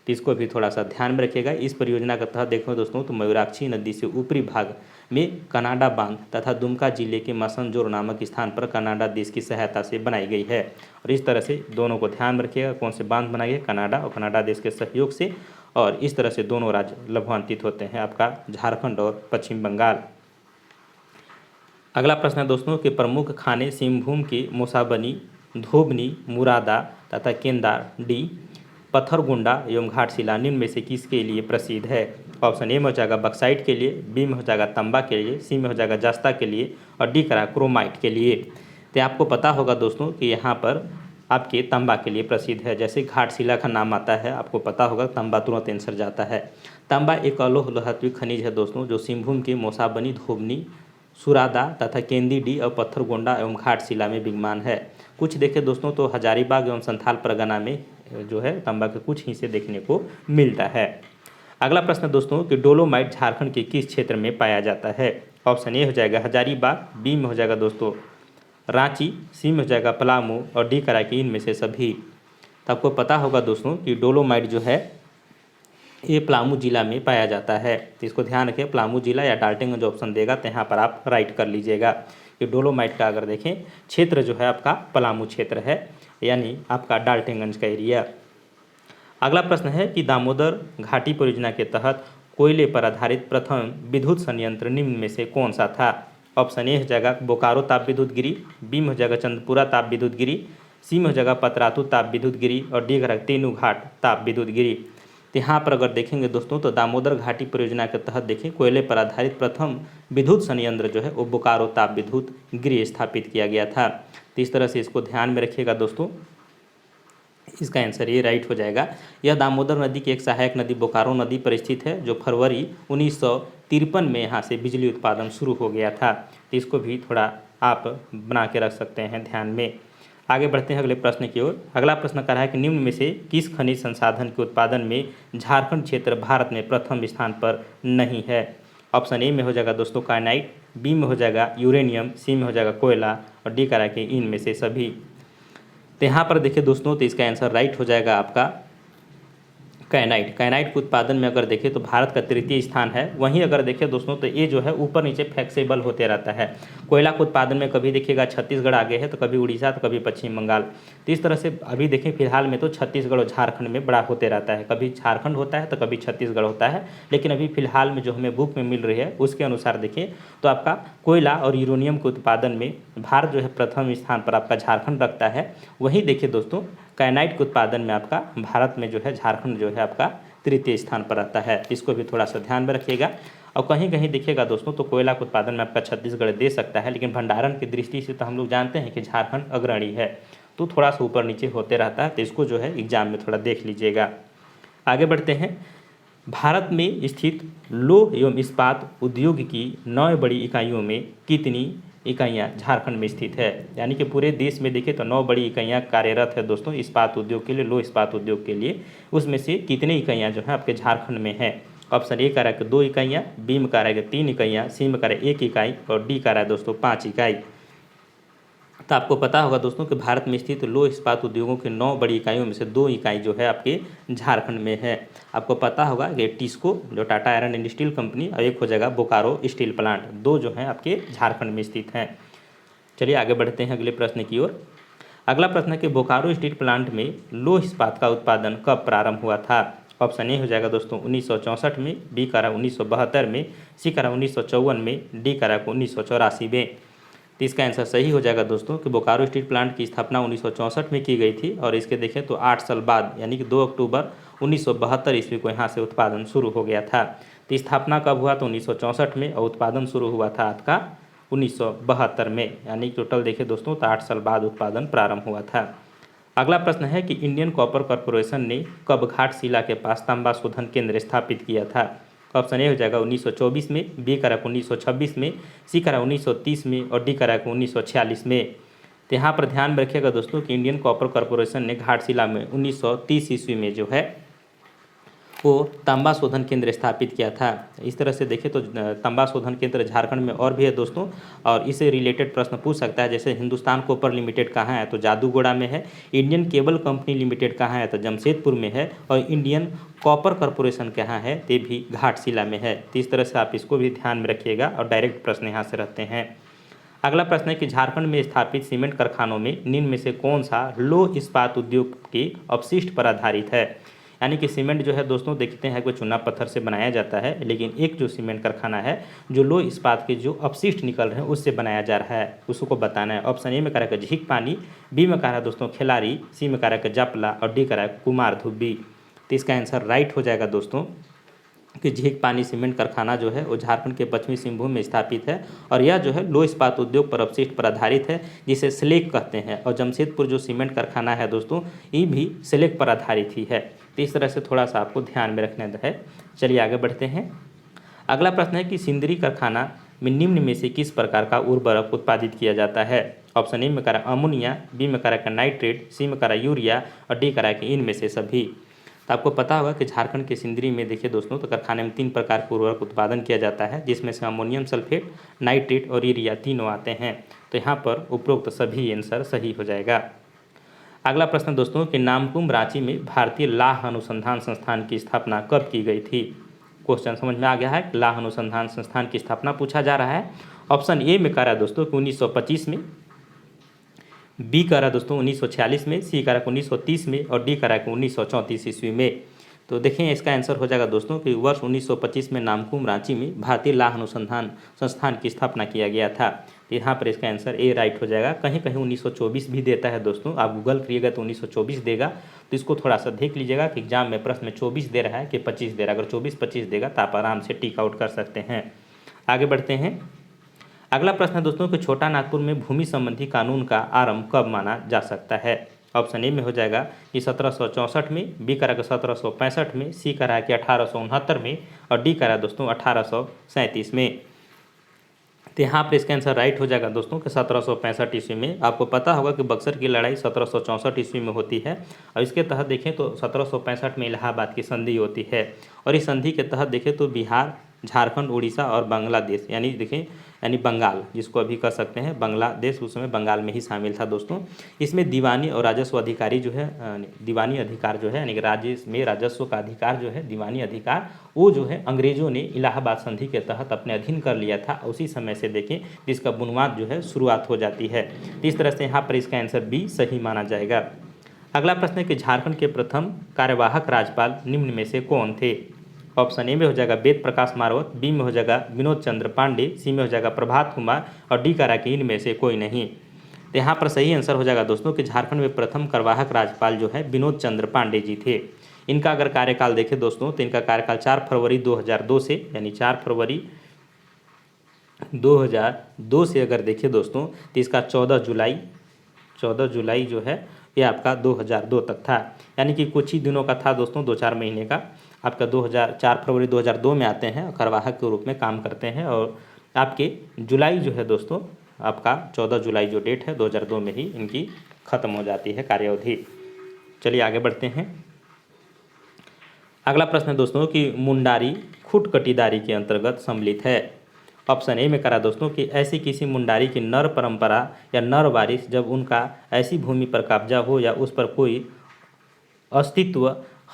Speaker 1: तो इसको भी थोड़ा सा ध्यान में रखिएगा। इस परियोजना के तहत देखो दोस्तों तो मयूराक्षी नदी से ऊपरी भाग में कनाडा बांध तथा दुमका जिले के मसनजोर नामक स्थान पर कनाडा देश की सहायता से बनाई गई है। और इस तरह से दोनों को ध्यान में रखिएगा, कौन से बांध बनाई है, कनाडा और कनाडा देश के सहयोग से, और इस तरह से दोनों राज्य लाभान्वित होते हैं आपका झारखंड और पश्चिम बंगाल। अगला प्रश्न है दोस्तों कि प्रमुख खाने सिंहभूम के मूसाबनी, धोबनी, मुरादा तथा केंदार, डी पत्थरगुंडा एवं घाटशिला निम्न में से किसके लिए प्रसिद्ध है? ऑप्शन ए में हो जाएगा बक्साइट के लिए, बी में हो जाएगा तंबा के लिए, सी में हो जाएगा जस्ता के लिए, और डी करा क्रोमाइट के लिए। तो आपको पता होगा दोस्तों कि यहाँ पर आपके तंबा के लिए प्रसिद्ध है। जैसे घाटशिला का नाम आता है आपको पता होगा तंबा तुरंत आंसर जाता है। तंबा एक अलोह लोहत्विक खनिज है दोस्तों जो सिंहभूम के मौसाबनी, धोबनी, सुरादा तथा केंदी और पत्थरगोंडा एवं घाटशिला में विद्यमान है। कुछ देखें दोस्तों तो हजारीबाग एवं संथाल परगना में जो है तंबा के कुछ हिस्से देखने को मिलता है। अगला प्रश्न दोस्तों कि डोलोमाइट झारखंड के किस क्षेत्र में पाया जाता है? ऑप्शन ए हो जाएगा हजारीबाग, बी में हो जाएगा दोस्तों रांची, सी में हो जाएगा पलामू, और डी कराकी इनमें से सभी। तो आपको पता होगा दोस्तों कि डोलोमाइट जो है ये पलामू जिला में पाया जाता है। तो इसको ध्यान रखें, पलामू जिला या डाल्टनगंज ऑप्शन देगा तो यहाँ पर आप राइट कर लीजिएगा कि डोलोमाइट का अगर देखें क्षेत्र जो है आपका पलामू क्षेत्र है, यानी आपका डाल्टनगंज का एरिया। अगला प्रश्न है कि दामोदर घाटी परियोजना के तहत कोयले पर आधारित प्रथम विद्युत संयंत्र निम्न में से कौन सा था? ऑप्शन ए हो जाएगा बोकारो ताप विद्युत गिरी, बी में हो जाएगा चंदपुरा ताप विद्युत गिरी, सी में हो जाएगा पतरातू ताप विद्युत गिरी, और डी का तेनू घाट ताप विद्युत गिरी। तो यहाँ पर अगर देखेंगे दोस्तों तो दामोदर घाटी परियोजना के तहत देखें कोयले पर आधारित प्रथम विद्युत संयंत्र जो है वो बोकारो ताप विद्युत गिरी स्थापित किया गया था। तो इस तरह से इसको ध्यान में रखिएगा दोस्तों, इसका आंसर ये राइट हो जाएगा। यह दामोदर नदी की एक सहायक नदी बोकारो नदी पर स्थित है जो फरवरी 1953 में यहाँ से बिजली उत्पादन शुरू हो गया था। तो इसको भी थोड़ा आप बना के रख सकते हैं ध्यान में। आगे बढ़ते हैं अगले प्रश्न की ओर। अगला प्रश्न कह रहा है कि निम्न में से किस खनिज संसाधन के उत्पादन में झारखंड क्षेत्र भारत में प्रथम स्थान पर नहीं है। ऑप्शन ए में हो जाएगा दोस्तों काइनाइट, बी में हो जाएगा यूरेनियम, सी में हो जाएगा कोयला और डी कह रहा है कि इनमें से सभी। तो यहाँ पर देखिए दोस्तों, तो इसका आंसर राइट हो जाएगा आपका काइनाइट। काइनाइट के उत्पादन में अगर देखें तो भारत का तृतीय स्थान है। वहीं अगर देखें दोस्तों तो ये जो है ऊपर नीचे फ्लेक्सिबल होते रहता है। कोयला के उत्पादन में कभी देखिएगा छत्तीसगढ़ आगे है, तो कभी उड़ीसा, तो कभी पश्चिम बंगाल। तो इस तरह से अभी देखें फिलहाल में तो छत्तीसगढ़ और झारखंड में बड़ा होते रहता है, कभी झारखंड होता है तो कभी छत्तीसगढ़ होता है। लेकिन अभी फिलहाल में जो हमें बुक में मिल रही है उसके अनुसार देखें तो आपका कोयला और यूरेनियम के उत्पादन में भारत जो है प्रथम स्थान पर आपका झारखंड रखता है। वहीं देखिए दोस्तों काइनाइट के उत्पादन में आपका भारत में जो है झारखंड जो है आपका तृतीय स्थान पर आता है। इसको भी थोड़ा सा ध्यान में रखिएगा। और कहीं कहीं देखिएगा दोस्तों तो कोयला के उत्पादन में आपका छत्तीसगढ़ दे सकता है, लेकिन भंडारण की दृष्टि से तो हम लोग जानते हैं कि झारखंड अग्रणी है, तो थोड़ा सा ऊपर नीचे होते रहता है। तो इसको जो है एग्जाम में थोड़ा देख लीजिएगा। आगे बढ़ते हैं। भारत में स्थित लौह एवं इस्पात उद्योग की 9 बड़ी इकाइयों में कितनी इकाइयाँ झारखंड में स्थित है। यानी कि पूरे देश में देखें तो 9 बड़ी इकाइयाँ कार्यरत है दोस्तों इस्पात उद्योग के लिए, लौह इस्पात उद्योग के लिए। उसमें से कितनी इकाइयाँ जो है आपके झारखंड में है। ऑप्शन ए कह रहा है कि 2 इकाइयाँ, बी में कह रहा है कि 3 इकाइयाँ, सी में कह रहा है 1 इकाई और डी कह रहा है दोस्तों 5 इकाई। तो आपको पता होगा दोस्तों कि भारत में स्थित लौह इस्पात उद्योगों की 9 बड़ी इकाइयों में से 2 इकाई जो है आपके झारखंड में है। आपको पता होगा कि टिस्को जो Tata iron and steel company और एक हो जाएगा बोकारो स्टील प्लांट, 2 जो हैं आपके झारखंड में स्थित हैं। चलिए आगे बढ़ते हैं अगले प्रश्न की ओर। अगला प्रश्न है कि बोकारो स्टील प्लांट में लौह इस्पात का उत्पादन कब प्रारंभ हुआ था। ऑप्शन ए हो जाएगा दोस्तों 1964 में, बी कह रहा है 1972 में, सी कह रहा है 1954 में, डी कह रहा है 1984 में। तो इसका आंसर सही हो जाएगा दोस्तों कि बोकारो स्टील प्लांट की स्थापना 1964 में की गई थी और इसके देखें तो 8 साल बाद यानी कि 2 अक्टूबर 1972 ईस्वी को यहाँ से उत्पादन शुरू हो गया था। तो स्थापना कब हुआ तो 1964 में और उत्पादन शुरू हुआ था आपका 1972 में, यानी टोटल देखें दोस्तों तो 8 साल बाद उत्पादन प्रारंभ हुआ था। अगला प्रश्न है कि इंडियन कॉपर कॉरपोरेशन ने कब घाटशिला के पास तांबा शोधन केंद्र स्थापित किया था। ऑप्शन ए हो जाएगा 1924 में, बी करा 1926 में, सी करा 1930 में और डी करा 1946 में। तो यहाँ पर ध्यान में रखिएगा दोस्तों कि इंडियन कॉपर कॉरपोरेशन ने घाटशिला में 1930 ईस्वी में जो है वो तांबा शोधन केंद्र स्थापित किया था। इस तरह से देखें तो तांबा शोधन केंद्र झारखंड में और भी है दोस्तों, और इससे रिलेटेड प्रश्न पूछ सकता है। जैसे हिंदुस्तान कॉपर लिमिटेड कहाँ है तो जादूगोड़ा में है, इंडियन केबल कंपनी लिमिटेड कहाँ है तो जमशेदपुर में है, और इंडियन कॉपर कॉरपोरेशन कहाँ है ते भी घाटशिला में है। तो इस तरह से आप इसको भी ध्यान में रखिएगा और डायरेक्ट प्रश्न यहाँ से रहते हैं। अगला प्रश्न है कि झारखंड में स्थापित सीमेंट कारखानों में निम्न में से कौन सा लौह इस्पात उद्योग के अपशिष्ट पर आधारित है। यानी कि सीमेंट जो है दोस्तों देखते हैं कि चूना पत्थर से बनाया जाता है, लेकिन एक जो सीमेंट कारखाना है जो लोह इस्पात के जो अपशिष्ट निकल रहे हैं उससे बनाया जा रहा है, उसको बताना है। ऑप्शन ए में कह रहा है झीक पानी, बी में कह रहा है दोस्तों खिलाड़ी, सी में कह रहा है जापला और डी कह रहा है कुमार धुब्बी। तो इसका आंसर राइट हो जाएगा दोस्तों कि झीक पानी सीमेंट कारखाना जो है वो झारखंड के पश्चिमी सिंहभूम में स्थापित है, और यह जो है लोह इस्पात उद्योग पर अपशिष्ट पर आधारित है जिसे स्लेक कहते हैं। और जमशेदपुर जो सीमेंट कारखाना है दोस्तों ये भी स्लेक पर आधारित ही है। तो इस तरह से थोड़ा सा आपको ध्यान में रखना है। चलिए आगे बढ़ते हैं। अगला प्रश्न है कि सिंदरी कारखाना में निम्न में से किस प्रकार का उर्वरक उत्पादित किया जाता है। ऑप्शन ए में करा अमोनिया, बी में करा नाइट्रेट, सी में करा यूरिया और डी करा कि इनमें से सभी। तो आपको पता होगा कि झारखंड के सिंदरी में देखिए दोस्तों तो कारखाने में 3 प्रकार के उर्वरक उत्पादन किया जाता है, जिसमें से अमोनियम सल्फेट, नाइट्रेट और यूरिया तीनों आते हैं। तो यहाँ पर उपरोक्त सभी आंसर सही हो जाएगा। अगला प्रश्न दोस्तों कि नामकुम रांची में भारतीय लाह अनुसंधान संस्थान की स्थापना कब की गई थी। क्वेश्चन समझ में आ गया है। लाह अनुसंधान संस्थान की स्थापना पूछा जा रहा है। ऑप्शन ए में कह रहा है दोस्तों कि 1925 में, बी कह रहा है दोस्तों 1946 में, सी कह रहा है 1930 में और डी कह रहा है 1934 ईस्वी में। तो देखें इसका आंसर हो जाएगा दोस्तों कि वर्ष 1925 में नामकुम रांची में भारतीय लाह अनुसंधान संस्थान की स्थापना किया गया था। तो यहाँ पर इसका आंसर ए राइट हो जाएगा। कहीं कहीं 1924 भी देता है दोस्तों, आप गूगल करिएगा तो 1924 देगा। तो इसको थोड़ा सा देख लीजिएगा कि एग्जाम में प्रश्न में 24 दे रहा है कि 25 दे रहा है। अगर 24-25 देगा तो आप आराम से टिक आउट कर सकते हैं। आगे बढ़ते हैं। अगला प्रश्न है दोस्तों कि छोटा नागपुर में भूमि संबंधी कानून का आरंभ कब माना जा सकता है। ऑप्शन ए में हो जाएगा कि 1764 में, बी करा कि 1765 में, सी करा है कि 1869 में और डी करा दोस्तों 1837 में। तो यहाँ पर इसका आंसर राइट हो जाएगा दोस्तों कि 1765 ईस्वी में। आपको पता होगा कि बक्सर की लड़ाई 1764 ईस्वी में होती है और इसके तहत देखें तो 1765 में इलाहाबाद की संधि होती है और इस संधि के तहत देखें तो बिहार, झारखंड, उड़ीसा और बांग्लादेश यानी देखें यानी बंगाल जिसको अभी कह सकते हैं बांग्लादेश उस समय बंगाल में ही शामिल था दोस्तों। इसमें दीवानी और राजस्व अधिकारी जो है दीवानी अधिकार जो है यानी कि राज्य में राजस्व का अधिकार जो है दीवानी अधिकार वो जो है अंग्रेजों ने इलाहाबाद संधि के तहत अपने अधीन कर लिया था। उसी समय से देखें जिसका बुनियाद जो है शुरुआत हो जाती है। इस तरह से यहाँ पर इसका आंसर बी सही माना जाएगा। अगला प्रश्न है कि झारखंड के प्रथम कार्यवाहक राज्यपाल निम्न में से कौन थे। ऑप्शन ए में हो जाएगा वेद प्रकाश मारवत, बी में हो जाएगा विनोद चंद्र पांडे, सी में हो जाएगा प्रभात कुमार और डी कह रहा कि इनमें से कोई नहीं। तो यहाँ पर सही आंसर हो जाएगा दोस्तों कि झारखंड में प्रथम कार्यवाहक राज्यपाल जो है विनोद चंद्र पांडे जी थे। इनका अगर कार्यकाल देखें दोस्तों तो इनका कार्यकाल 4 फरवरी 2002 से यानी 4 फरवरी 2002 से अगर देखें दोस्तों तो इसका 14 जुलाई जो है ये आपका 2002 तक था, यानी कि कुछ ही दिनों का था दोस्तों, 2-4 महीने का। आपका 4 फरवरी 2002 में आते हैं और कार्यवाहक के रूप में काम करते हैं और आपके जुलाई जो है दोस्तों आपका 14 जुलाई जो डेट है 2002 में ही इनकी ख़त्म हो जाती है कार्यावधि। चलिए आगे बढ़ते हैं। अगला प्रश्न है दोस्तों कि मुंडारी खुट कटीदारी के अंतर्गत सम्मिलित है। ऑप्शन ए में करा दोस्तों कि ऐसी किसी मुंडारी की नर परंपरा या नर वारिस जब उनका ऐसी भूमि पर कब्जा हो या उस पर कोई अस्तित्व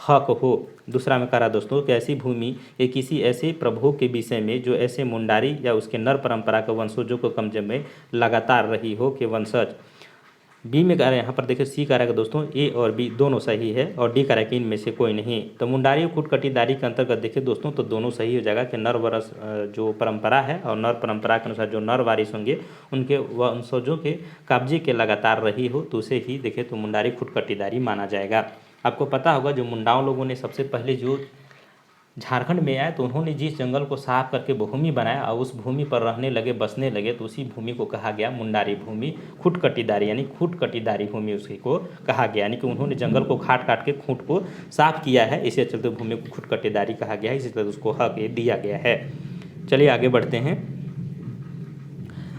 Speaker 1: हक हो। दूसरा में करा दोस्तों कि ऐसी भूमि या किसी ऐसे प्रभु के विषय में जो ऐसे मुंडारी या उसके नर परंपरा के वंशजों को कब्जे में लगातार रही हो के वंशज। बी में कह रहे हैं यहाँ पर देखिए सी कह रहा है दोस्तों ए और बी दोनों सही है और डी कह रहा है कि इनमें से कोई नहीं। तो मुंडारी और कुटकटीदारी के अंतर्गत देखिए दोस्तों तो दोनों सही हो जाएगा कि नर वरस जो परंपरा है और नर परंपरा के अनुसार जो नर वारिस होंगे उनके वंशजों के कब्जे के लगातार रही हो तो उसे ही देखें तो मुंडारी खुटकटीदारी माना जाएगा। आपको पता होगा जो मुंडाओं लोगों ने सबसे पहले जो झारखंड में आए तो उन्होंने जिस जंगल को साफ करके भूमि बनाया और उस भूमि पर रहने लगे बसने लगे तो उसी भूमि को कहा गया मुंडारी भूमि खुटकटीदारी यानी खुटकटीदारी भूमि उसी को कहा गया, यानी कि उन्होंने जंगल को काट काट के खूंट को साफ किया है, इसी चलते भूमि को खुटकटीदारी कहा गया है, इसी तरह उसको हक दिया गया है। चलिए आगे बढ़ते हैं।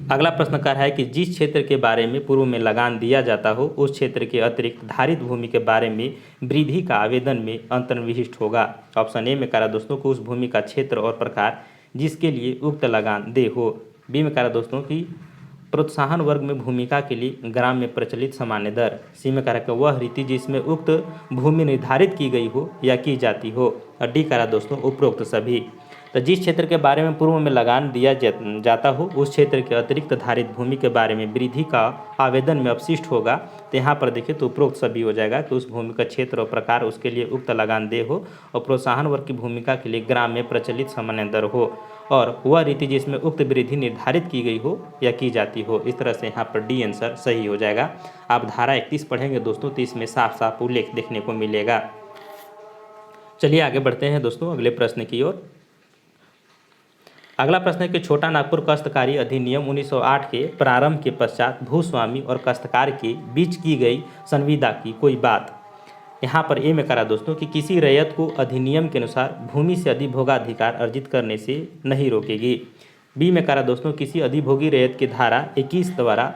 Speaker 1: अगला प्रश्न कह रहा है कि जिस क्षेत्र के बारे में पूर्व में लगान दिया जाता हो उस क्षेत्र के अतिरिक्त धारित भूमि के बारे में वृद्धि का आवेदन में अंतर्निहित होगा। ऑप्शन ए में कह रहा दोस्तों कि उस भूमि का क्षेत्र और प्रकार जिसके लिए उक्त लगान दे हो। बी में कह रहा दोस्तों कि प्रोत्साहन वर्ग में भूमिका के लिए ग्राम में प्रचलित सामान्य दर। सी में कह रहा कि वह रीति जिसमें उक्त भूमि निर्धारित की गई हो या की जाती हो और डी कह रहा दोस्तों उपरोक्त सभी। तो जिस क्षेत्र के बारे में पूर्व में लगान दिया जाता हो उस क्षेत्र के अतिरिक्त धारित भूमि के बारे में वृद्धि का आवेदन में अपशिष्ट होगा। तो यहाँ पर देखिए तो उपरोक्त सभी हो जाएगा कि उस भूमि का क्षेत्र और प्रकार उसके लिए उक्त लगान दे हो और प्रोत्साहन वर्ग की भूमिका के लिए ग्राम में प्रचलित सामान्य दर हो और वह रीति जिसमें उक्त वृद्धि निर्धारित की गई हो या की जाती हो। इस तरह से यहाँ पर डी आंसर सही हो जाएगा। आप धारा 31 पढ़ेंगे दोस्तों तो इसमें साफ साफ उल्लेख देखने को मिलेगा। चलिए आगे बढ़ते हैं दोस्तों अगले प्रश्न की ओर। अगला प्रश्न है कि छोटा नागपुर काश्तकारी अधिनियम 1908 के प्रारंभ के पश्चात भूस्वामी और काश्तकार के बीच की गई संविदा की कोई बात। यहाँ पर ए में करा दोस्तों कि किसी रैयत को अधिनियम के अनुसार भूमि से अधिभोगाधिकार अर्जित करने से नहीं रोकेगी। बी में करा दोस्तों किसी अधिभोगी रैयत की धारा 21 द्वारा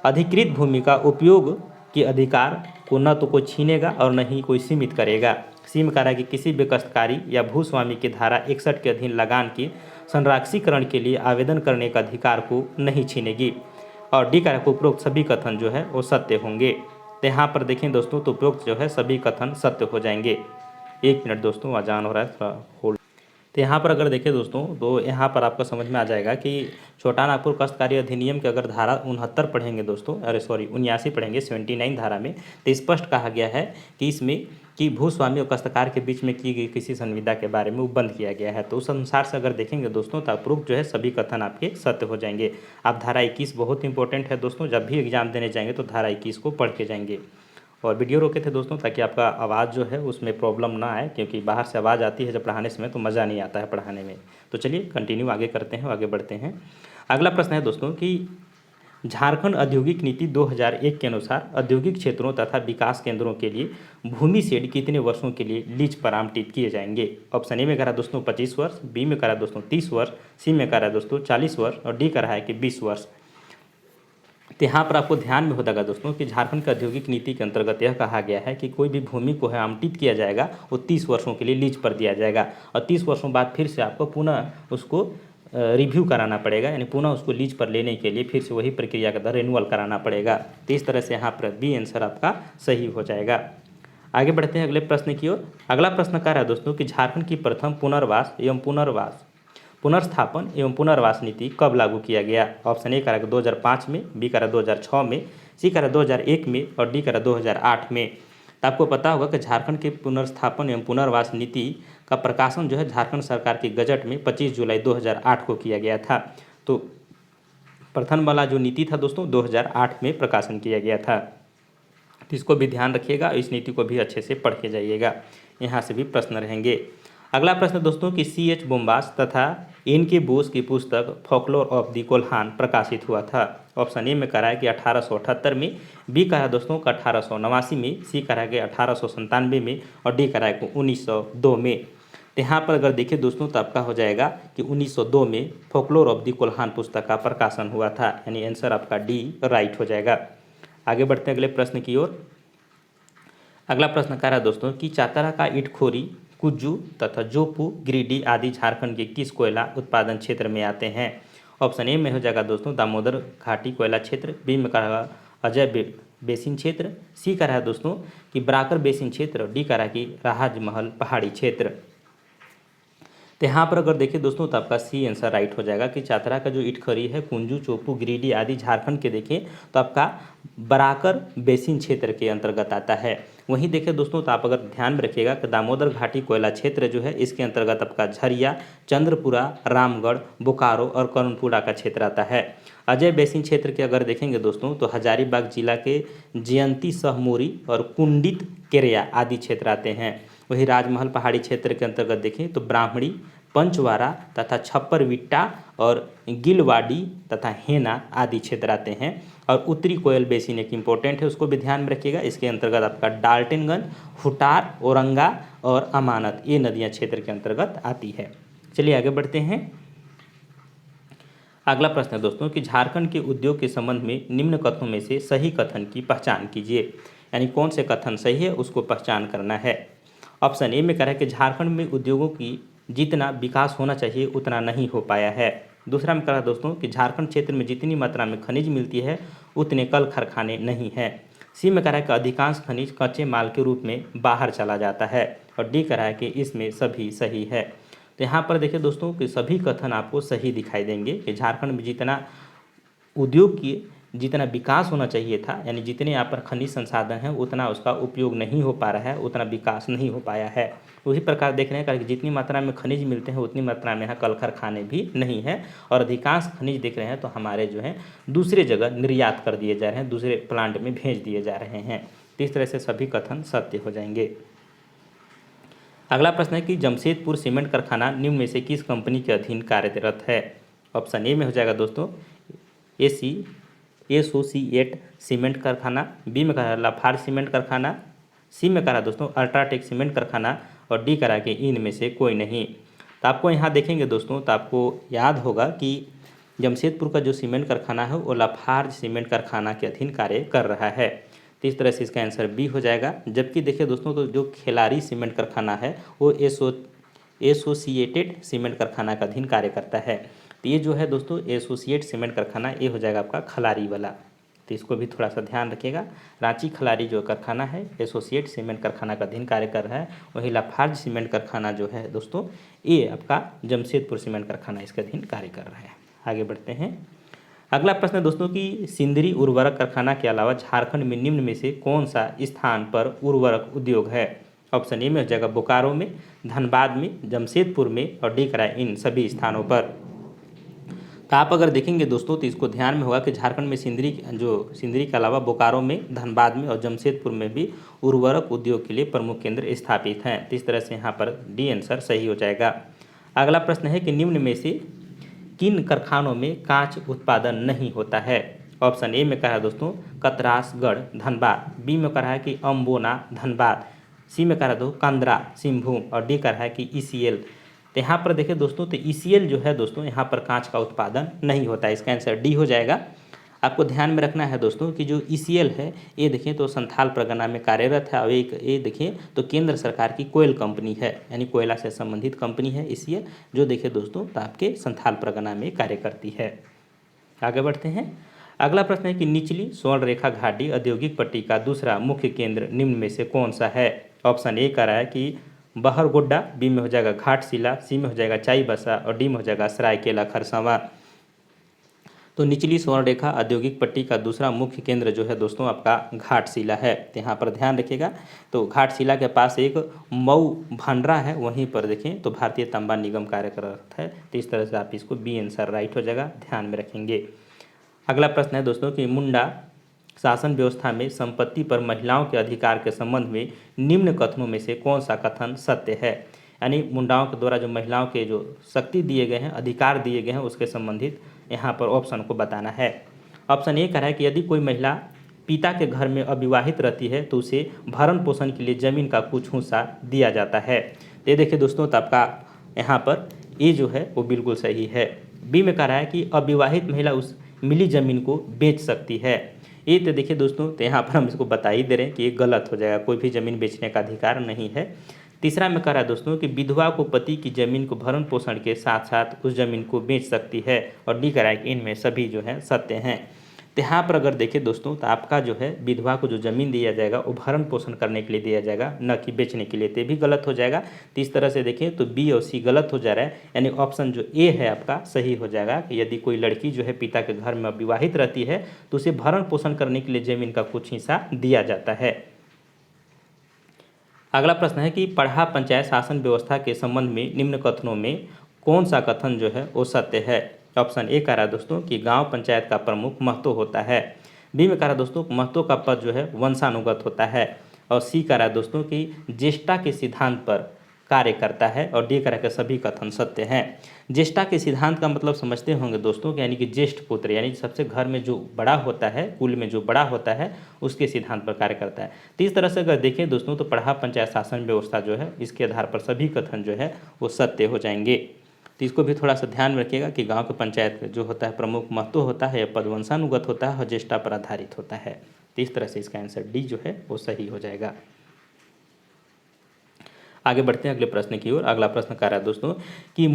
Speaker 1: अधिकृत भूमि का उपयोग के अधिकार को न तो कोई छीनेगा और न ही कोई सीमित करेगा। सी में कह रहा है कि किसी भी काश्तकारी या भूस्वामी की धारा 61 के अधीन लगान की संराक्षीकरण के लिए आवेदन करने का अधिकार को नहीं छीनेगी और डी कह रहा है उपरोक्त सभी कथन जो है वो सत्य होंगे। तो यहाँ पर देखें दोस्तों तो उपरोक्त जो है सभी कथन सत्य हो जाएंगे। 1 मिनट दोस्तों अजान हो रहा है थोड़ा होल्ड। तो यहाँ पर अगर देखें दोस्तों तो यहाँ पर आपको समझ में आ जाएगा कि छोटा नागपुर काश्तकारी अधिनियम के अगर धारा 69 पढ़ेंगे दोस्तों 79 पढ़ेंगे 79 धारा में तो स्पष्ट कहा गया है कि इसमें कि भूस्वामी और काश्तकार के बीच में की गई किसी संविदा के बारे में वो बंद किया गया है। तो उस अनुसार से अगर देखेंगे दोस्तों तो उपरोक्त जो है सभी कथन आपके सत्य हो जाएंगे। आप धारा 21 बहुत इंपॉर्टेंट है दोस्तों, जब भी एग्जाम देने जाएंगे तो धारा 21 को पढ़ के जाएंगे। और वीडियो रोके थे दोस्तों ताकि आपका आवाज़ जो है उसमें प्रॉब्लम ना आए, क्योंकि बाहर से आवाज़ आती है जब पढ़ाने समय तो मज़ा नहीं आता है पढ़ाने में। तो चलिए कंटिन्यू आगे करते हैं, आगे बढ़ते हैं। अगला प्रश्न है दोस्तों कि झारखंड औद्योगिक नीति 2001 के अनुसार औद्योगिक क्षेत्रों तथा विकास केंद्रों के लिए भूमि शेड कितने वर्षों के लिए लीज पर आवंटित किए जाएंगे। ऑप्शन ए में कह रहा है दोस्तों 25 वर्ष, बी में कह रहा है दोस्तों 30 वर्ष, सी में कह रहा है दोस्तों 40 वर्ष और डी कह रहा है कि 20 वर्ष। तो यहाँ पर आपको ध्यान में होगा दोस्तों कि झारखंड की औद्योगिक नीति के अंतर्गत यह कहा गया है कि कोई भी भूमि को है आवंटित किया जाएगा वो 30 वर्षों के लिए लीज पर दिया जाएगा और 30 वर्षों बाद फिर से आपको पुनः उसको रिव्यू कराना पड़ेगा, यानी पुनः उसको लीज पर लेने के लिए फिर से वही प्रक्रिया का दर रिन्यूअल कराना पड़ेगा। तो इस तरह से यहाँ पर बी आंसर आपका सही हो जाएगा। आगे बढ़ते हैं अगले प्रश्न की ओर। अगला प्रश्न कह रहा है दोस्तों कि झारखंड की प्रथम पुनर्स्थापन एवं पुनर्वास नीति कब लागू किया गया। ऑप्शन ए कह रहा है 2005 में, बी कह रहा है 2006 में, सी कह रहा है 2001 में और डी कह रहा है 2008 में। तो आपको पता होगा कि झारखंड के पुनर्स्थापन एवं पुनर्वास नीति का प्रकाशन जो है झारखंड सरकार की गजट में 25 जुलाई 2008 को किया गया था। तो प्रथम वाला जो नीति था दोस्तों 2008 में प्रकाशन किया गया था। तो इसको भी ध्यान रखिएगा, इस नीति को भी अच्छे से पढ़ के जाइएगा, यहाँ से भी प्रश्न रहेंगे। अगला प्रश्न दोस्तों कि C.H. बोम्बास तथा N.K. बोस की पुस्तक फोकलोर ऑफ द कोल्हान प्रकाशित हुआ था। ऑप्शन ए में कह रहा है कि 1878 में, बी कह रहा है दोस्तों का 1889 में, सी कह रहा है कि 1897 में और डी कह रहा है कि 1902 में। तो यहाँ पर अगर देखें दोस्तों तो आपका हो जाएगा कि 1902 में फोकलोर ऑफ द कोल्हान पुस्तक का प्रकाशन हुआ था, यानी आंसर आपका डी राइट हो जाएगा। आगे बढ़ते हैं अगले प्रश्न की ओर। अगला प्रश्न कह रहा है दोस्तों कि चातरा का इटखोरी, कुज्जू तथा जोपू, गिरिडीह आदि झारखंड के किस कोयला उत्पादन क्षेत्र में आते हैं। ऑप्शन ए में हो जाएगा दोस्तों दामोदर घाटी कोयला क्षेत्र, बी में कह रहा है अजय बेसिन क्षेत्र, सी कह रहा है दोस्तों कि बराकर बेसिन क्षेत्र, डी कह रहा है कि राजमहल पहाड़ी क्षेत्र। तो यहाँ पर अगर देखिए दोस्तों तो आपका सी आंसर राइट हो जाएगा कि चातरा का जो इटखरी है कुंजू, चोपू, गिरिडीह आदि झारखंड के देखें तो आपका बराकर बेसिन क्षेत्र के अंतर्गत आता है। वहीं देखें दोस्तों तो आप अगर ध्यान में रखिएगा कि दामोदर घाटी कोयला क्षेत्र जो है इसके अंतर्गत आपका झरिया, चंद्रपुरा, रामगढ़, बोकारो और कर्णपुरा का क्षेत्र आता है। अजय बेसिन क्षेत्र के अगर देखेंगे दोस्तों तो हजारीबाग जिला के जयंती सहमोरी और कुंडित केरिया आदि क्षेत्र आते हैं। वही राजमहल पहाड़ी क्षेत्र के अंतर्गत देखें तो ब्राह्मणी, पंचवारा तथा छप्परविट्टा और गिलवाड़ी तथा हेना आदि क्षेत्र आते हैं। और उत्तरी कोयल बेसिन एक इम्पोर्टेंट है, उसको भी ध्यान में रखिएगा। इसके अंतर्गत आपका डाल्टनगंज, हुटार, औरंगा और अमानत ये नदियाँ क्षेत्र के अंतर्गत आती है। चलिए आगे बढ़ते हैं। अगला प्रश्न है दोस्तों कि झारखंड के उद्योग के संबंध में निम्न कथनों में से सही कथन की पहचान कीजिए, यानी कौन से कथन सही है उसको पहचान करना है। ऑप्शन ए में कह रहा है कि झारखंड में उद्योगों की जितना विकास होना चाहिए उतना नहीं हो पाया है। दूसरा में कह रहा है दोस्तों कि झारखंड क्षेत्र में जितनी मात्रा में खनिज मिलती है उतने कल कारखाने नहीं हैं। सी में कह रहा है कि अधिकांश खनिज कच्चे माल के रूप में बाहर चला जाता है और डी कह रहा है कि इसमें सभी सही है। तो यहाँ पर देखिए दोस्तों कि सभी कथन आपको सही दिखाई देंगे कि झारखंड में जितना उद्योग की जितना विकास होना चाहिए था, यानी जितने यहाँ पर खनिज संसाधन हैं उतना उसका उपयोग नहीं हो पा रहा है, उतना विकास नहीं हो पाया है। उसी प्रकार देख रहे हैं कि जितनी मात्रा में खनिज मिलते हैं उतनी मात्रा में यहाँ कल कारखाने भी नहीं है और अधिकांश खनिज देख रहे हैं तो हमारे जो है दूसरे जगह निर्यात कर दिए जा रहे हैं, दूसरे प्लांट में भेज दिए जा रहे हैं। तो इस तरह से सभी कथन सत्य हो जाएंगे। अगला प्रश्न है कि जमशेदपुर सीमेंट कारखाना निम्न में से किस कंपनी के अधीन कार्यरत है। ऑप्शन ए में हो जाएगा दोस्तों एसोसिएट सीमेंट कारखाना, बी में कह रहा है लाफार्ज सीमेंट कारखाना, सी में कह रहा है दोस्तों अल्ट्राटेक सीमेंट कारखाना और डी कह रहा है कि इनमें से कोई नहीं। तो आपको यहाँ देखेंगे दोस्तों तो आपको याद होगा कि जमशेदपुर का जो सीमेंट कारखाना है वो लाफार्ज सीमेंट कारखाना के अधीन कार्य कर रहा है। तो इस तरह से इसका आंसर बी हो जाएगा। जबकि देखिए दोस्तों तो जो खिलाड़ी सीमेंट कारखाना है वो एसोसिएटेड सीमेंट कारखाना का अधीन कार्य करता है। तो ये जो है दोस्तों एसोसिएट सीमेंट कारखाना ये हो जाएगा आपका खलारी वाला। तो इसको भी थोड़ा सा ध्यान रखिएगा। रांची खलारी जो कारखाना है एसोसिएट सीमेंट कारखाना का अधीन कार्य कर रहा है। वहीं लाफार्ज सीमेंट कारखाना जो है दोस्तों ये आपका जमशेदपुर सीमेंट कारखाना इसके अधीन कार्य कर रहा है। आगे बढ़ते हैं। अगला प्रश्न है दोस्तों कि सिंदरी उर्वरक कारखाना के अलावा झारखंड में निम्न में से कौन सा स्थान पर उर्वरक उद्योग है। ऑप्शन ए में हो जाएगा बोकारो में, धनबाद में, जमशेदपुर में और डी करा इन सभी स्थानों पर। तो आप अगर देखेंगे दोस्तों तो इसको ध्यान में होगा कि झारखंड में सिंदरी के अलावा बोकारो में, धनबाद में और जमशेदपुर में भी उर्वरक उद्योग के लिए प्रमुख केंद्र स्थापित हैं। तो इस तरह से यहाँ पर डी आंसर सही हो जाएगा। अगला प्रश्न है कि निम्न में से किन कारखानों में कांच उत्पादन नहीं होता है। ऑप्शन ए में कह रहा है दोस्तों कतरासगढ़ धनबाद, बी में कह रहा है कि अम्बोना धनबाद, सी में कह रहा है दोस्तों कांद्रा सिंहभूम और डी कह रहा है कि ईसीएल। तो यहाँ पर देखें दोस्तों तो ईसीएल जो है दोस्तों यहाँ पर कांच का उत्पादन नहीं होता है, इसका आंसर डी हो जाएगा। आपको ध्यान में रखना है दोस्तों कि जो ईसीएल है ये देखें तो संथाल परगना में कार्यरत है और एक ये देखें तो केंद्र सरकार की कोयल कंपनी है, यानी कोयला से संबंधित कंपनी है ईसीएल, जो देखें दोस्तों तो आपके संथाल परगना में कार्य करती है। आगे बढ़ते हैं। अगला प्रश्न है कि निचली स्वर्ण रेखा घाटी औद्योगिक पट्टी का दूसरा मुख्य केंद्र निम्न में से कौन सा है। ऑप्शन ए कह रहा है कि बहरगोड्डा, बी में हो जाएगा घाटशिला, सी में हो जाएगा चाईबासा और डी में हो जाएगा सरायकेला खरसावां। तो निचली स्वर्ण रेखा औद्योगिक पट्टी का दूसरा मुख्य केंद्र जो है दोस्तों आपका घाटशिला है। तो यहाँ पर ध्यान रखिएगा, तो घाटशिला के पास एक मऊ भांडरा है, वहीं पर देखें तो भारतीय तांबा निगम कार्यरत है। तो इस तरह से आप इसको बी आंसर राइट हो जाएगा, ध्यान में रखेंगे। अगला प्रश्न है दोस्तों कि मुंडा शासन व्यवस्था में संपत्ति पर महिलाओं के अधिकार के संबंध में निम्न कथनों में से कौन सा कथन सत्य है। यानी मुंडाओं के द्वारा जो महिलाओं के जो शक्ति दिए गए हैं, अधिकार दिए गए हैं, उसके संबंधित यहाँ पर ऑप्शन को बताना है। ऑप्शन ए कह रहा है कि यदि कोई महिला पिता के घर में अविवाहित रहती है तो उसे भरण पोषण के लिए जमीन का कुछ हिस्सा दिया जाता है। ये देखिए दोस्तों तो आपका यहाँ पर ए जो है वो बिल्कुल सही है। बी में कह रहा है कि अविवाहित महिला उस मिली जमीन को बेच सकती है। ये तो देखिए दोस्तों तो यहाँ पर हम इसको बता ही दे रहे हैं कि ये गलत हो जाएगा, कोई भी ज़मीन बेचने का अधिकार नहीं है। तीसरा में कह रहा है दोस्तों कि विधवा को पति की ज़मीन को भरण पोषण के साथ साथ उस ज़मीन को बेच सकती है, और डी कह रहा है कि इनमें सभी जो है सत्य हैं। तो यहाँ पर अगर देखें दोस्तों तो आपका जो है विधवा को जो ज़मीन दिया जाएगा वो भरण पोषण करने के लिए दिया जाएगा, न कि बेचने के लिए, तो भी गलत हो जाएगा। तो इस तरह से देखें तो बी और सी गलत हो जा रहा है, यानी ऑप्शन जो ए है आपका सही हो जाएगा कि यदि कोई लड़की जो है पिता के घर में विवाहित रहती है तो उसे भरण पोषण करने के लिए ज़मीन का कुछ हिस्सा दिया जाता है। अगला प्रश्न है कि पढ़ा पंचायत शासन व्यवस्था के संबंध में निम्न कथनों में कौन सा कथन जो है वो सत्य है। ऑप्शन ए कह रहा है दोस्तों कि गांव पंचायत का प्रमुख महतो होता है, बी में कह रहा है दोस्तों महतो का पद जो है वंशानुगत होता है, और सी कह रहा है दोस्तों कि ज्येष्ठता के सिद्धांत पर कार्य करता है, और डी कह रहा है कि सभी कथन सत्य हैं। ज्येष्ठता के सिद्धांत का मतलब समझते होंगे दोस्तों कि यानी कि ज्येष्ठ पुत्र, यानी सबसे घर में जो बड़ा होता है, कुल में जो बड़ा होता है उसके सिद्धांत पर कार्य करता है। तो इस तरह से अगर देखें दोस्तों तो पढ़ा पंचायत शासन व्यवस्था जो है इसके आधार पर सभी कथन जो है वो सत्य हो जाएंगे। तो इसको भी थोड़ा सा ध्यान में रखिएगा कि गांव के पंचायत जो होता है प्रमुख महत्व होता है, पद वंशानुगत होता है और ज्येष्ठता पर आधारित होता है। तो इस तरह से इसका आंसर डी जो है वो सही हो जाएगा। आगे बढ़ते हैं अगले प्रश्न की ओर। अगला प्रश्न कह रहा है दोस्तों कि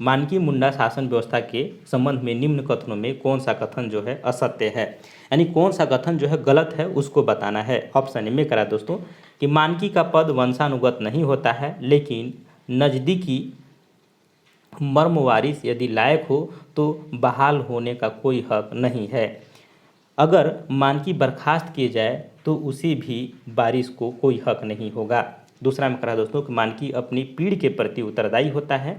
Speaker 1: मानकी मुंडा शासन व्यवस्था के संबंध में निम्न कथनों में कौन सा कथन जो है असत्य है, यानी कौन सा कथन जो है गलत है उसको बताना है। ऑप्शन ए में कह रहा है दोस्तों कि मानकी का पद वंशानुगत नहीं होता है, लेकिन नज़दीकी मर्म वारिस यदि लायक हो तो बहाल होने का कोई हक नहीं है। अगर मानकी बर्खास्त किए जाए तो उसे भी वारिस को कोई हक नहीं होगा। दूसरा में कह रहा है दोस्तों कि मानकी अपनी पीढ़ के प्रति उत्तरदायी होता है।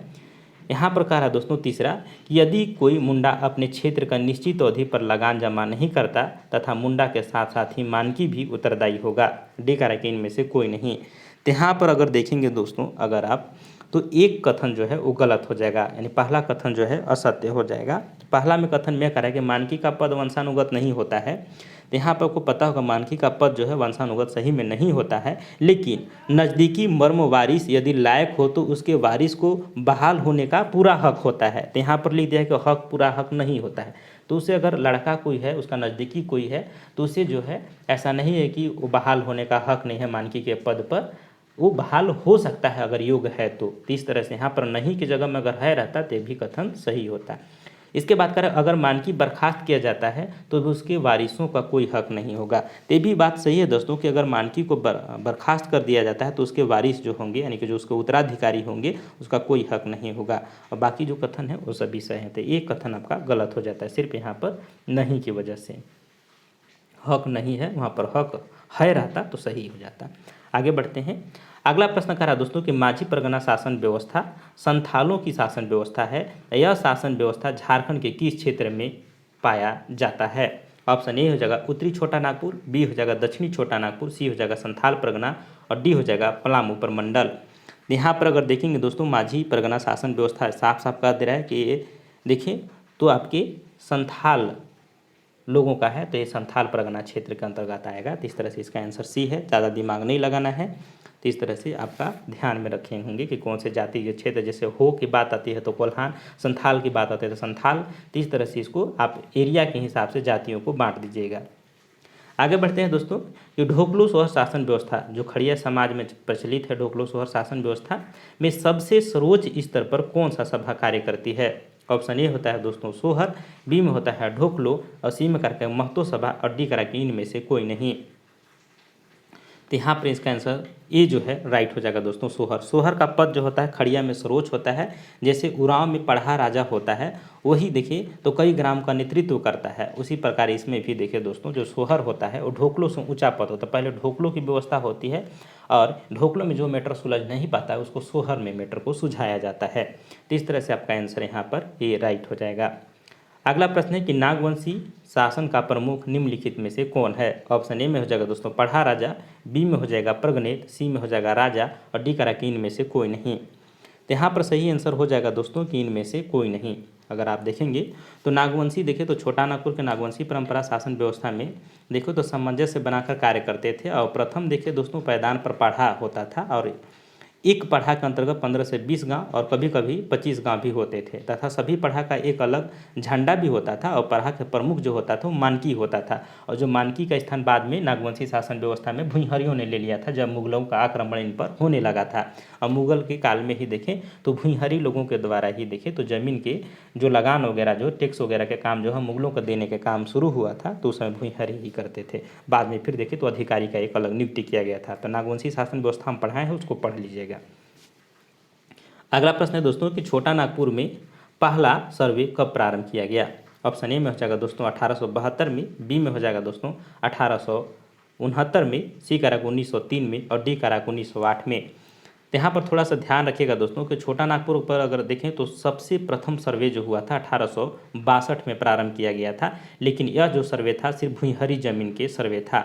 Speaker 1: यहाँ पर कह रहा है दोस्तों तीसरा कि यदि कोई मुंडा अपने क्षेत्र का निश्चित अवधि पर लगान जमा नहीं करता तथा मुंडा के साथ साथ ही मानकी भी उत्तरदायी होगा। डी कह रहा है कि इनमें से कोई नहीं। तो यहाँ पर अगर देखेंगे दोस्तों अगर आप तो एक कथन जो है वो गलत हो जाएगा, यानी पहला कथन जो है असत्य हो जाएगा। पहला में कथन में कह रहा है कि मानकी का पद वंशानुगत नहीं होता है। तो यहाँ पर आपको पता होगा मानकी का पद जो है वंशानुगत सही में नहीं होता है, लेकिन नज़दीकी मर्म वारिस यदि लायक हो तो उसके वारिस को बहाल होने का पूरा हक होता है। तो यहाँ पर लिख दिया है कि हक पूरा हक नहीं होता है, तो उसे अगर लड़का कोई है उसका नज़दीकी कोई है तो उसे जो है ऐसा नहीं है कि वो बहाल होने का हक नहीं है मानकी के पद पर, वो बहाल हो सकता है अगर योग्य है तो। इस तरह से यहाँ पर नहीं की जगह में अगर है रहता तो भी कथन सही होता। इसके बाद करें अगर मानकी बर्खास्त किया जाता है तो भी उसके वारिसों का कोई हक नहीं होगा। तो भी बात सही है दोस्तों कि अगर मानकी को बर्खास्त कर दिया जाता है तो उसके वारिस जो होंगे यानी कि जो उसके उत्तराधिकारी होंगे उसका कोई हक नहीं होगा, और बाकी जो कथन है वो सभी सही हैं। तो एक कथन आपका गलत हो जाता है सिर्फ यहाँ पर नहीं की वजह से, हक नहीं है वहाँ पर हक है रहता तो सही हो जाता। आगे बढ़ते हैं। अगला प्रश्न कह रहा है दोस्तों कि माझी परगना शासन व्यवस्था संथालों की शासन व्यवस्था है, यह शासन व्यवस्था झारखंड के किस क्षेत्र में पाया जाता है। ऑप्शन ए हो जाएगा उत्तरी छोटा नागपुर, बी हो जाएगा दक्षिणी छोटा नागपुर, सी हो जाएगा संथाल परगना और डी हो जाएगा पलामू प्रमंडल। यहाँ पर अगर देखेंगे दोस्तों माझी परगना शासन व्यवस्था साफ साफ कह दे रहा है कि देखिए तो आपके संथाल लोगों का है, तो ये संथाल परगना क्षेत्र के अंतर्गत आएगा। तो इस तरह से इसका आंसर सी है, ज़्यादा दिमाग नहीं लगाना है। तो इस तरह से आपका ध्यान में रखे होंगे कि कौन से जाति के क्षेत्र, जैसे हो की बात आती है तो कोल्हान, संथाल की बात आती है तो संथाल। तो इस तरह से इसको आप एरिया के हिसाब से जातियों को बांट दीजिएगा। आगे बढ़ते हैं दोस्तों कि ढोकलो सोहर शासन व्यवस्था जो खड़िया समाज में प्रचलित है, ढोकलो सोहर शासन व्यवस्था में सबसे सर्वोच्च स्तर पर कौन सा सभा कार्य करती है? ऑप्शन ए होता है दोस्तों सोहर, बी में होता है ढोकलो और सी में करके महतो सभा और डी करा के इनमें से कोई नहीं। तो यहाँ पर इसका आंसर ए जो है राइट हो जाएगा दोस्तों, सोहर। सोहर का पद जो होता है खड़िया में सर्वोच्च होता है। जैसे उरांव में पढ़ा राजा होता है, वही देखिए तो कई ग्राम का नेतृत्व करता है, उसी प्रकार इसमें भी देखिए दोस्तों जो सोहर होता है वो ढोकलो से ऊंचा पद होता है। पहले ढोकलो की व्यवस्था होती है और ढोकलो में जो मैटर सुलझ नहीं पाता है उसको सोहर में मैटर को सुझाया जाता है। तो इस तरह से आपका आंसर यहाँ पर ये राइट हो जाएगा। अगला प्रश्न है कि नागवंशी शासन का प्रमुख निम्नलिखित में से कौन है? ऑप्शन ए में हो जाएगा दोस्तों पढ़ा राजा, बी में हो जाएगा प्रगनेत, सी में हो जाएगा राजा और डी करा कि इनमें से कोई नहीं। तो यहाँ पर सही आंसर हो जाएगा दोस्तों कि इनमें से कोई नहीं। अगर आप देखेंगे तो नागवंशी देखिए तो छोटा नागपुर के नागवंशी परंपरा शासन व्यवस्था में देखो तो सामंजस्य बनाकर कार्य करते थे। और प्रथम देखिए दोस्तों पैदान पर पढ़ा होता था और एक पढ़ा के अंतर्गत 15 से 20 गांव और कभी कभी 25 गांव भी होते थे तथा सभी पढ़ा का एक अलग झंडा भी होता था और पढ़ा के प्रमुख जो होता था वो मानकी होता था। और जो मानकी का स्थान बाद में नागवंशी शासन व्यवस्था में भुइंहरियों ने ले लिया था जब मुगलों का आक्रमण इन पर होने लगा था। और मुगल के काल में ही देखें तो भुइंहरी लोगों के द्वारा ही देखें तो ज़मीन के जो लगान वगैरह जो टैक्स वगैरह के काम जो है मुगलों को देने के काम शुरू हुआ था, तो उस समय भुइंहरी ही करते थे। बाद में फिर देखें तो अधिकारी का एक अलग नियुक्ति किया गया था। तो नागवंशी शासन व्यवस्था हम पढ़ाए हैं, उसको पढ़ लीजिएगा। अगला प्रश्न है दोस्तों कि छोटा नागपुर में पहला सर्वे कब प्रारंभ किया गया? ऑप्शन ए में हो जाएगा दोस्तों 1872 में, बी में हो जाएगा दोस्तों 1869 में, सी करा 1903 में और डी करा 1908 में। तो यहाँ पर थोड़ा सा ध्यान रखिएगा दोस्तों कि छोटा नागपुर पर अगर देखें तो सबसे प्रथम सर्वे जो हुआ था 1862 में प्रारंभ किया गया था। लेकिन यह जो सर्वे था सिर्फ भुइंहरी जमीन के सर्वे था।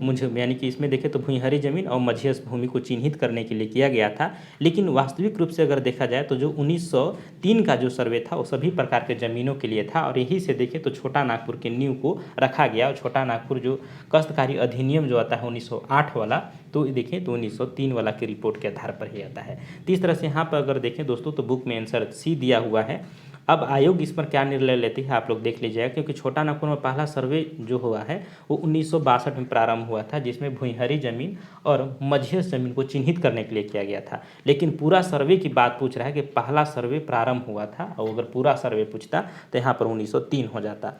Speaker 1: मुझे यानी कि इसमें देखें तो भुइंहरी जमीन और मझियस भूमि को चिन्हित करने के लिए किया गया था। लेकिन वास्तविक रूप से अगर देखा जाए तो जो 1903 का जो सर्वे था वो सभी प्रकार के ज़मीनों के लिए था। और यही से देखें तो छोटा नागपुर के नींव को रखा गया। और छोटा नागपुर जो काश्तकारी अधिनियम जो आता है 1908 वाला, तो देखें तो 1903 वाला की रिपोर्ट के आधार पर ही आता है। तो इस तरह से यहाँ पर अगर देखें दोस्तों तो बुक में आंसर सी दिया हुआ है। अब आयोग इस पर क्या निर्णय लेती है आप लोग देख लीजिएगा, क्योंकि छोटा नागपुर में पहला सर्वे जो हुआ है वो 1962 में प्रारंभ हुआ था, जिसमें भुइंहरी जमीन और मझियस जमीन को चिन्हित करने के लिए किया गया था। लेकिन पूरा सर्वे की बात पूछ रहा है कि पहला सर्वे प्रारंभ हुआ था, और अगर पूरा सर्वे पूछता तो यहाँ पर 1903 हो जाता।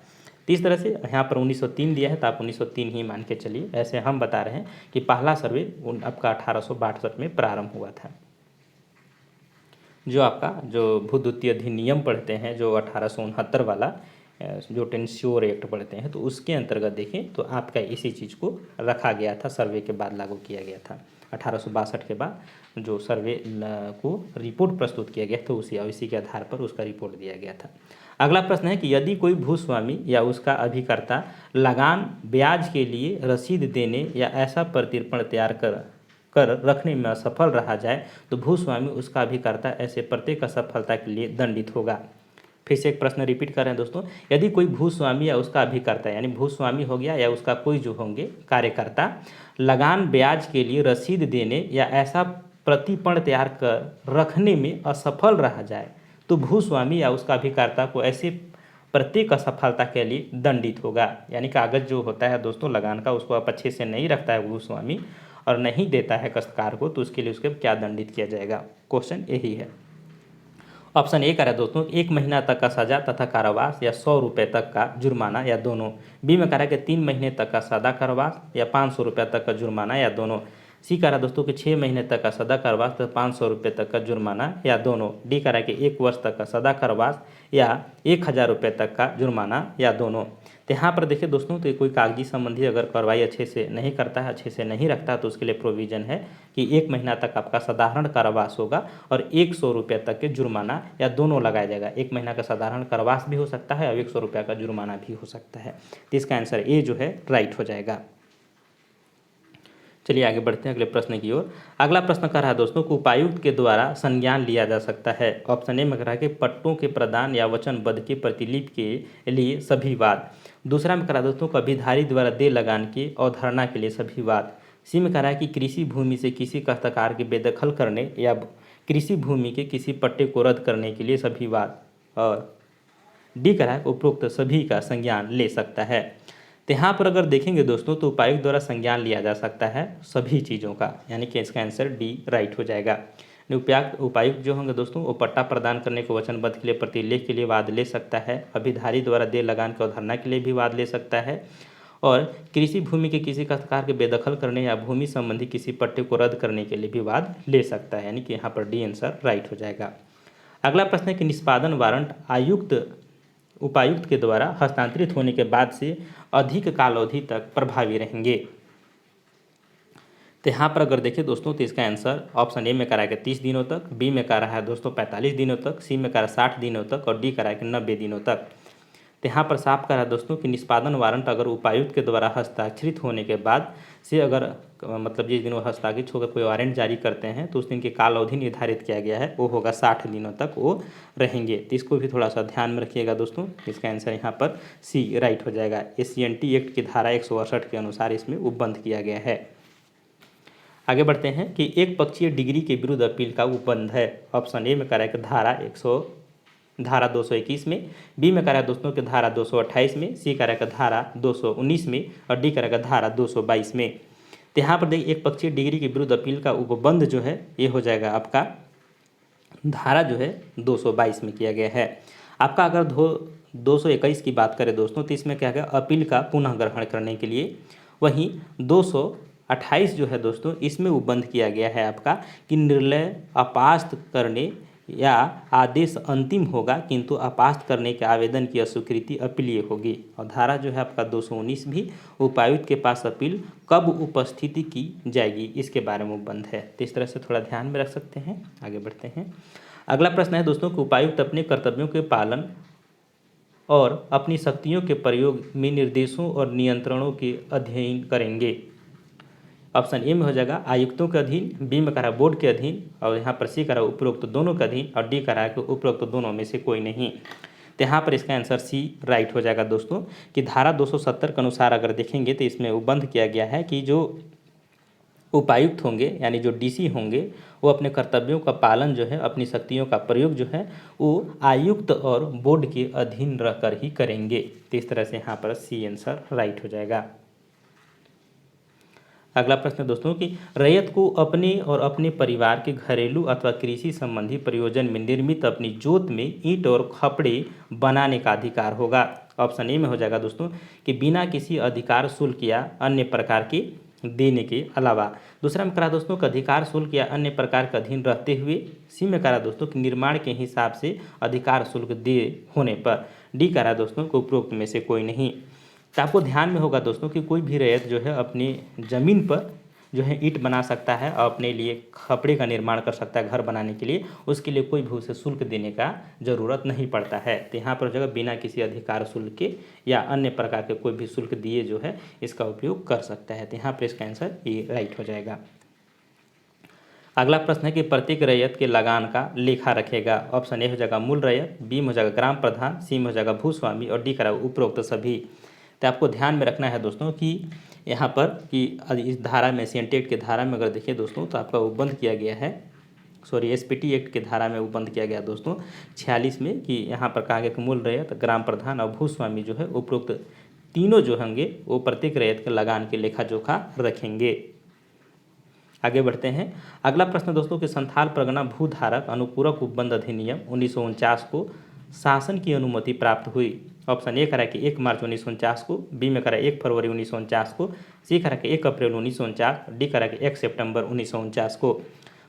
Speaker 1: तो इस तरह से यहाँ पर 1903 दिया है तो आप 1903 ही मान के चलिए। ऐसे हम बता रहे हैं कि पहला सर्वे आपका 1862 में प्रारंभ हुआ था। जो आपका जो भूद्वितीय अधिनियम पढ़ते हैं जो 1869 वाला जो टेंस्योर एक्ट पढ़ते हैं, तो उसके अंतर्गत देखें तो आपका इसी चीज़ को रखा गया था, सर्वे के बाद लागू किया गया था। 1862 के बाद जो सर्वे को रिपोर्ट प्रस्तुत किया गया था इसी के आधार पर उसका रिपोर्ट दिया गया था। अगला प्रश्न है कि यदि कोई भूस्वामी या उसका अभिकर्ता लगान ब्याज के लिए रसीद देने या ऐसा प्रतिरूपण तैयार कर रखने में असफल रहा जाए तो भूस्वामी उसका अभिकर्ता ऐसे प्रत्येक असफलता के लिए दंडित होगा। फिर से एक प्रश्न रिपीट कर रहे हैं दोस्तों, यदि कोई भूस्वामी या उसका अभिकर्ता यानी भूस्वामी हो गया या उसका कोई जो होंगे कार्यकर्ता लगान ब्याज के लिए रसीद देने या ऐसा प्रतिरूपण तैयार कर रखने में असफल रहा जाए तो भूस्वामी या उसका अभिकर्ता को ऐसे प्रत्येक असफलता के लिए दंडित होगा। यानी कागज जो होता है दोस्तों लगान का उसको आप अच्छे से नहीं रखता है भूस्वामी और नहीं देता है काश्तकार को, तो उसके लिए उसके क्या दंडित किया जाएगा? क्वेश्चन यही है। ऑप्शन ए करा दोस्तों 1 महीना तक का सजा तथा कारावास या 100 रुपये तक का जुर्माना या दोनों। बी में करा कि 3 महीने तक का सदा कारावास या 500 रुपये तक का जुर्माना या दोनों। सी करा दोस्तों कि 6 महीने तक का सदा कारावास तथा 500 रुपये तक का जुर्माना या दोनों। डी करा कि 1 वर्ष तक का सदा कारावास या 1000 रुपये तक का जुर्माना या दोनों। तो यहाँ पर देखिए दोस्तों तो कोई कागजी संबंधी अगर कार्रवाई अच्छे से नहीं करता है, अच्छे से नहीं रखता, तो उसके लिए प्रोविज़न है कि 1 महीना तक आपका साधारण कारावास होगा और 100 रुपये तक के जुर्माना या दोनों लगाया जाएगा। 1 महीना का साधारण कारावास भी हो सकता है और 100 रुपये का जुर्माना भी हो सकता है। तो इसका आंसर ए जो है राइट हो जाएगा। चलिए आगे बढ़ते हैं अगले प्रश्न की ओर। अगला प्रश्न कर रहा है दोस्तों कि उपायुक्त के द्वारा संज्ञान लिया जा सकता है। ऑप्शन ए में कह रहा है कि पट्टों के प्रदान या वचनबद्ध के प्रतिलिपि के लिए सभी वाद। दूसरा में कह रहा है दोस्तों कि अभिधारी द्वारा दे लगान की अवधारणा के लिए सभी वाद। सी में कह रहा है कि कृषि भूमि से किसी काश्तकार के बेदखल करने या कृषि भूमि के किसी पट्टे को रद्द करने के लिए सभी वाद। और डी कह रहा है कि उपरोक्त सभी का संज्ञान ले सकता है। तो यहाँ पर अगर देखेंगे दोस्तों तो उपायुक्त द्वारा संज्ञान लिया जा सकता है सभी चीज़ों का, यानी कि इसका आंसर डी राइट हो जाएगा। उपायुक्त जो होंगे दोस्तों वो पट्टा प्रदान करने को वचनबद्ध के लिए प्रतिलेख के लिए वाद ले सकता है, अभिधारी द्वारा दे लगान की अवधारणा के लिए भी वाद ले सकता है, और कृषि भूमि के किसी काश्तकार के बेदखल करने या भूमि संबंधी किसी पट्टे को रद्द करने के लिए भी वाद ले सकता है, यानी कि यहाँ पर डी आंसर राइट हो जाएगा। अगला प्रश्न है कि निष्पादन वारंट उपायुक्त के द्वारा हस्तांतरित होने के बाद से अधिक काल अवधि तक प्रभावी रहेंगे। तो यहाँ पर अगर देखें दोस्तों तो इसका आंसर ऑप्शन ए में करा है 30 दिनों तक, बी में करा है दोस्तों 45 दिनों तक, सी में करा 60 दिनों तक और डी करा है 90 दिनों तक। तो यहाँ पर साफ करा है दोस्तों कि निष्पादन वारंट अगर उपायुक्त के द्वारा हस्ताक्षरित होने के बाद से अगर मतलब जिस दिन वो हस्ताक्षरित होकर कोई वारंट जारी करते हैं तो उस दिन की काल अवधि निर्धारित किया गया है, वो होगा 60 दिनों तक वो रहेंगे। तो इसको भी थोड़ा सा ध्यान में रखिएगा दोस्तों। इसका आंसर यहाँ पर सी राइट हो जाएगा। SCNT एक्ट की धारा 168 के अनुसार इसमें उपबंध किया गया है। आगे बढ़ते हैं कि एक पक्षीय डिग्री के विरुद्ध अपील का उपबंध है। ऑप्शन ए में करा है कि धारा 221 में, बी में करा दोस्तों कि धारा 228 में, सी करा का धारा 219 में और डी करा का धारा 222 में। तो यहाँ पर देखिए एक पक्षीय डिग्री के विरुद्ध अपील का उपबंध जो है ये हो जाएगा आपका धारा जो है 222 में किया गया है। आपका अगर 221 की बात करें दोस्तों तो इसमें क्या है अपील का पुनः ग्रहण करने के लिए, वहीं 228 जो है दोस्तों इसमें उपबंध किया गया है आपका कि निर्णय अपास्त करने या आदेश अंतिम होगा किंतु अपास्त करने के आवेदन की अस्वीकृति अपीलीय होगी। और धारा जो है आपका 219 भी उपायुक्त के पास अपील कब उपस्थिति की जाएगी इसके बारे में उपबंध है। तो इस तरह से थोड़ा ध्यान में रख सकते हैं। आगे बढ़ते हैं। अगला प्रश्न है दोस्तों कि उपायुक्त अपने कर्तव्यों के पालन और अपनी शक्तियों के प्रयोग में निर्देशों और नियंत्रणों के अध्ययन करेंगे। ऑप्शन ए में हो जाएगा आयुक्तों के अधीन, बी में करा बोर्ड के अधीन और यहाँ पर सी करा उपरोक्त दोनों के अधीन और डी करा कि उपरोक्त दोनों में से कोई नहीं। तो यहाँ पर इसका आंसर सी राइट हो जाएगा दोस्तों कि धारा 270 के अनुसार अगर देखेंगे तो इसमें उपबंध किया गया है कि जो उपायुक्त होंगे यानी जो डीसी होंगे वो अपने कर्तव्यों का पालन जो है, अपनी शक्तियों का प्रयोग जो है वो आयुक्त और बोर्ड के अधीन रहकर ही करेंगे। तो इस तरह से यहाँ पर सी आंसर राइट हो जाएगा। अगला प्रश्न दोस्तों कि रैयत को अपने और अपने परिवार के घरेलू अथवा कृषि संबंधी प्रयोजन में निर्मित अपनी जोत में ईंट और खपड़े बनाने का अधिकार होगा। ऑप्शन ए में हो जाएगा दोस्तों कि बिना किसी अधिकार शुल्क या अन्य प्रकार के देने के अलावा। दूसरा में करा दोस्तों कि अधिकार शुल्क या अन्य प्रकार के अधीन रहते हुए। सी में करा दोस्तों कि निर्माण के हिसाब से अधिकार शुल्क दे होने पर। डी करा दोस्तों कि उपरोक्त में से कोई नहीं। तो आपको ध्यान में होगा दोस्तों कि कोई भी रैयत जो है अपनी ज़मीन पर जो है ईंट बना सकता है और अपने लिए खपड़े का निर्माण कर सकता है घर बनाने के लिए, उसके लिए कोई भी उसे शुल्क देने का ज़रूरत नहीं पड़ता है। तो यहाँ पर जगह बिना किसी अधिकार शुल्क के या अन्य प्रकार के कोई भी शुल्क दिए जो है इसका उपयोग कर सकता है। तो यहाँ पर इसका आंसर ये राइट हो जाएगा। अगला प्रश्न है कि प्रत्येक रैयत के लगान का लेखा रखेगा। ऑप्शन ए हो जाएगा मूल रैयत, बी में हो जाएगा ग्राम प्रधान, सी में हो जाएगा भूस्वामी और डी करा उपरोक्त सभी। तो आपको ध्यान में रखना है दोस्तों कि यहाँ पर कि इस धारा में SCNT एक्ट के धारा में अगर देखिए दोस्तों तो आपका उपबंध किया गया है, SPT एक्ट के धारा में उपबंध किया गया दोस्तों 46 में कि यहाँ पर कहा गया कि मूल रैयत, ग्राम प्रधान और भूस्वामी जो है उपरोक्त तीनों जो होंगे वो प्रत्येक रैयत के लगान के लेखा जोखा रखेंगे। आगे बढ़ते हैं। अगला प्रश्न दोस्तों कि संथाल परगना भूधारक अनुपूरक उपबंध अधिनियम 1949 को शासन की अनुमति प्राप्त हुई। ऑप्शन ए करा कि 1 मार्च 1949 को, बी में करा 1 फरवरी 1949 को, सी करा कि 1 अप्रैल 1949, डी करा कि 1 सितंबर 1949 को।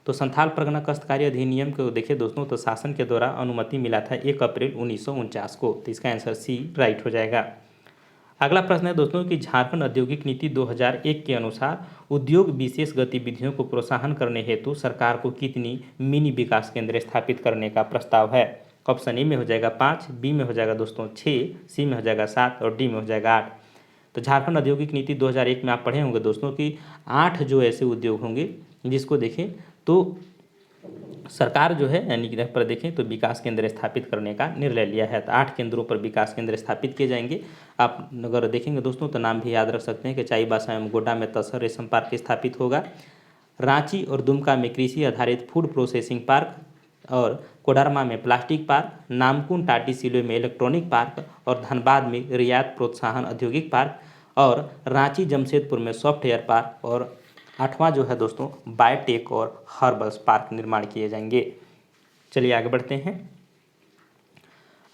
Speaker 1: तो संथाल परगना काश्तकारी अधिनियम को देखिए दोस्तों तो शासन के द्वारा अनुमति मिला था 1 अप्रैल 1949 को। तो इसका आंसर सी राइट हो जाएगा। अगला प्रश्न है दोस्तों कि झारखंड औद्योगिक नीति 2001 के अनुसार उद्योग विशेष गतिविधियों को प्रोत्साहन करने हेतु सरकार को कितनी मिनी विकास केंद्र स्थापित करने का प्रस्ताव है। ऑप्शन ए में हो जाएगा 5, बी में हो जाएगा दोस्तों 6, सी में हो जाएगा 7 और डी में हो जाएगा 8। तो झारखंड औद्योगिक नीति 2001 में आप पढ़े होंगे दोस्तों कि 8 जो ऐसे उद्योग होंगे जिसको देखें तो सरकार जो है यानी कि यहाँ पर देखें तो विकास केंद्र स्थापित करने का निर्णय लिया है। तो 8 केंद्रों पर विकास केंद्र स्थापित किए जाएंगे। आप अगर देखेंगे दोस्तों तो नाम भी याद रख सकते हैं कि चाईबासा एवं गोड्डा में तसर रेशम पार्क स्थापित होगा, रांची और दुमका में कृषि आधारित फूड प्रोसेसिंग पार्क, और कोडरमा में प्लास्टिक पार्क, नामकुम टाटी सिल्वे में इलेक्ट्रॉनिक पार्क, और धनबाद में रियायत प्रोत्साहन औद्योगिक पार्क, और रांची जमशेदपुर में सॉफ्टवेयर पार्क, और 8वां जो है दोस्तों बायोटेक और हर्बल्स पार्क निर्माण किए जाएंगे। चलिए आगे बढ़ते हैं।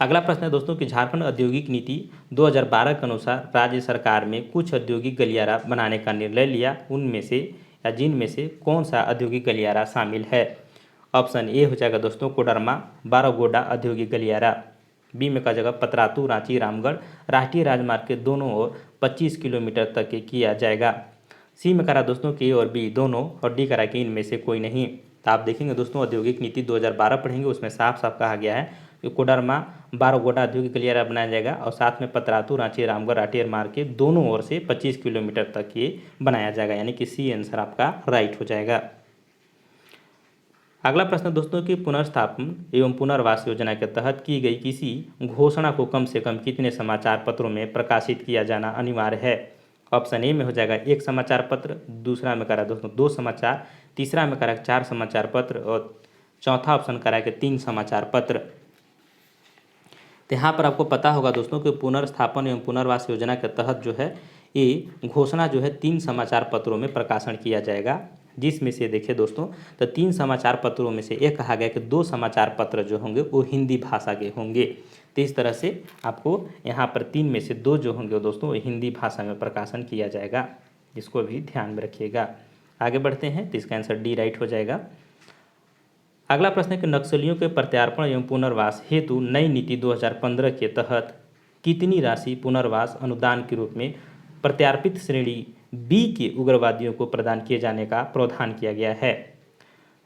Speaker 1: अगला प्रश्न है दोस्तों कि झारखंड औद्योगिक नीति 2012 के अनुसार राज्य सरकार में कुछ औद्योगिक गलियारा बनाने का निर्णय लिया, उनमें से या जिनमें से कौन सा औद्योगिक गलियारा शामिल है। ऑप्शन ए हो जाएगा दोस्तों कोडरमा बारागोडा औद्योगिक गलियारा, बी में का जगह पतरातू रांची रामगढ़ राष्ट्रीय राजमार्ग के दोनों ओर 25 किलोमीटर तक के किया जाएगा, सी में करा दोस्तों के और बी दोनों, और डी करा कि इनमें से कोई नहीं। तो आप देखेंगे दोस्तों औद्योगिक नीति 2012 पढ़ेंगे, उसमें साफ साफ कहा गया है कि कोडरमा बारागोडा औद्योगिक गलियारा बनाया जाएगा और साथ में पतरातू रांची रामगढ़ राष्ट्रीय मार्ग के दोनों ओर से 25 किलोमीटर तक ये बनाया जाएगा, यानी कि सी आंसर आपका राइट हो जाएगा। अगला प्रश्न दोस्तों कि पुनर्स्थापन एवं पुनर्वास योजना के तहत की गई किसी घोषणा को कम से कम कितने समाचार पत्रों में प्रकाशित किया जाना अनिवार्य है। ऑप्शन ए में हो जाएगा 1 समाचार पत्र, दूसरा में करा दोस्तों 2 समाचार, तीसरा में करा 4 समाचार पत्र, और चौथा ऑप्शन करा कि 3 समाचार पत्र। तो यहाँ पर आपको पता होगा दोस्तों कि पुनर्स्थापन एवं पुनर्वास योजना के तहत जो है ये घोषणा जो है 3 समाचार पत्रों में प्रकाशन किया जाएगा, जिसमें से देखिए दोस्तों तो 3 समाचार पत्रों में से एक कहा गया कि 2 समाचार पत्र जो होंगे वो हिंदी भाषा के होंगे। तो इस तरह से आपको यहाँ पर 3 में से 2 जो होंगे दोस्तों वो हिंदी भाषा में प्रकाशन किया जाएगा, इसको भी ध्यान में रखिएगा। आगे बढ़ते हैं तो इसका आंसर डी राइट हो जाएगा। अगला प्रश्न है कि नक्सलियों के प्रत्यार्पण एवं पुनर्वास हेतु नई नीति 2015 के तहत कितनी राशि पुनर्वास अनुदान के रूप में प्रत्यार्पित श्रेणी बी के उग्रवादियों को प्रदान किए जाने का प्रावधान किया गया है।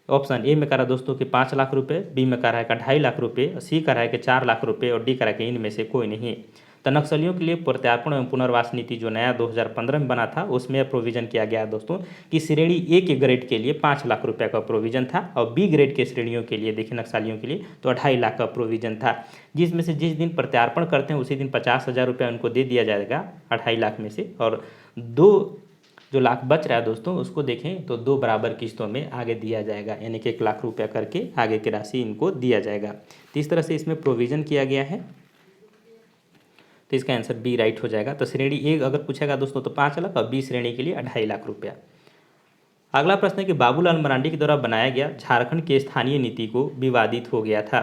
Speaker 1: ऑप्शन ए में करा दोस्तों कि 5 लाख रुपए, बी में करा है कि 2.5 लाख रुपए, सी करा है कि 4 लाख रुपए, और डी करा है कि इनमें से कोई नहीं। तो नक्सलियों के लिए प्रत्यार्पण एवं पुनर्वास नीति जो नया 2015 में बना था उसमें प्रोविजन किया गया दोस्तों कि श्रेणी ए के ग्रेड के लिए 5 लाख रुपये का प्रोविजन था, और बी ग्रेड के श्रेणियों के लिए देखिए नक्सलियों के लिए तो 2.5 लाख का प्रोविजन था, जिसमें से जिस दिन प्रत्यार्पण करते हैं उसी दिन 50,000 रुपये उनको दे दिया जाएगा 2.5 लाख में से, और 2 जो लाख बच रहा है दोस्तों उसको देखें तो 2 बराबर किस्तों में आगे दिया जाएगा, यानी कि 1 लाख रुपया करके आगे की राशि इनको दिया जाएगा। तो इस तरह से इसमें प्रोविज़न किया गया है, तो इसका आंसर बी राइट हो जाएगा। तो श्रेणी ए अगर पूछेगा दोस्तों तो 5 लाख, और बी श्रेणी के लिए 2.5 लाख रुपया। अगला प्रश्न है कि बाबूलाल मरांडी के द्वारा बनाया गया झारखंड की स्थानीय नीति को विवादित हो गया था।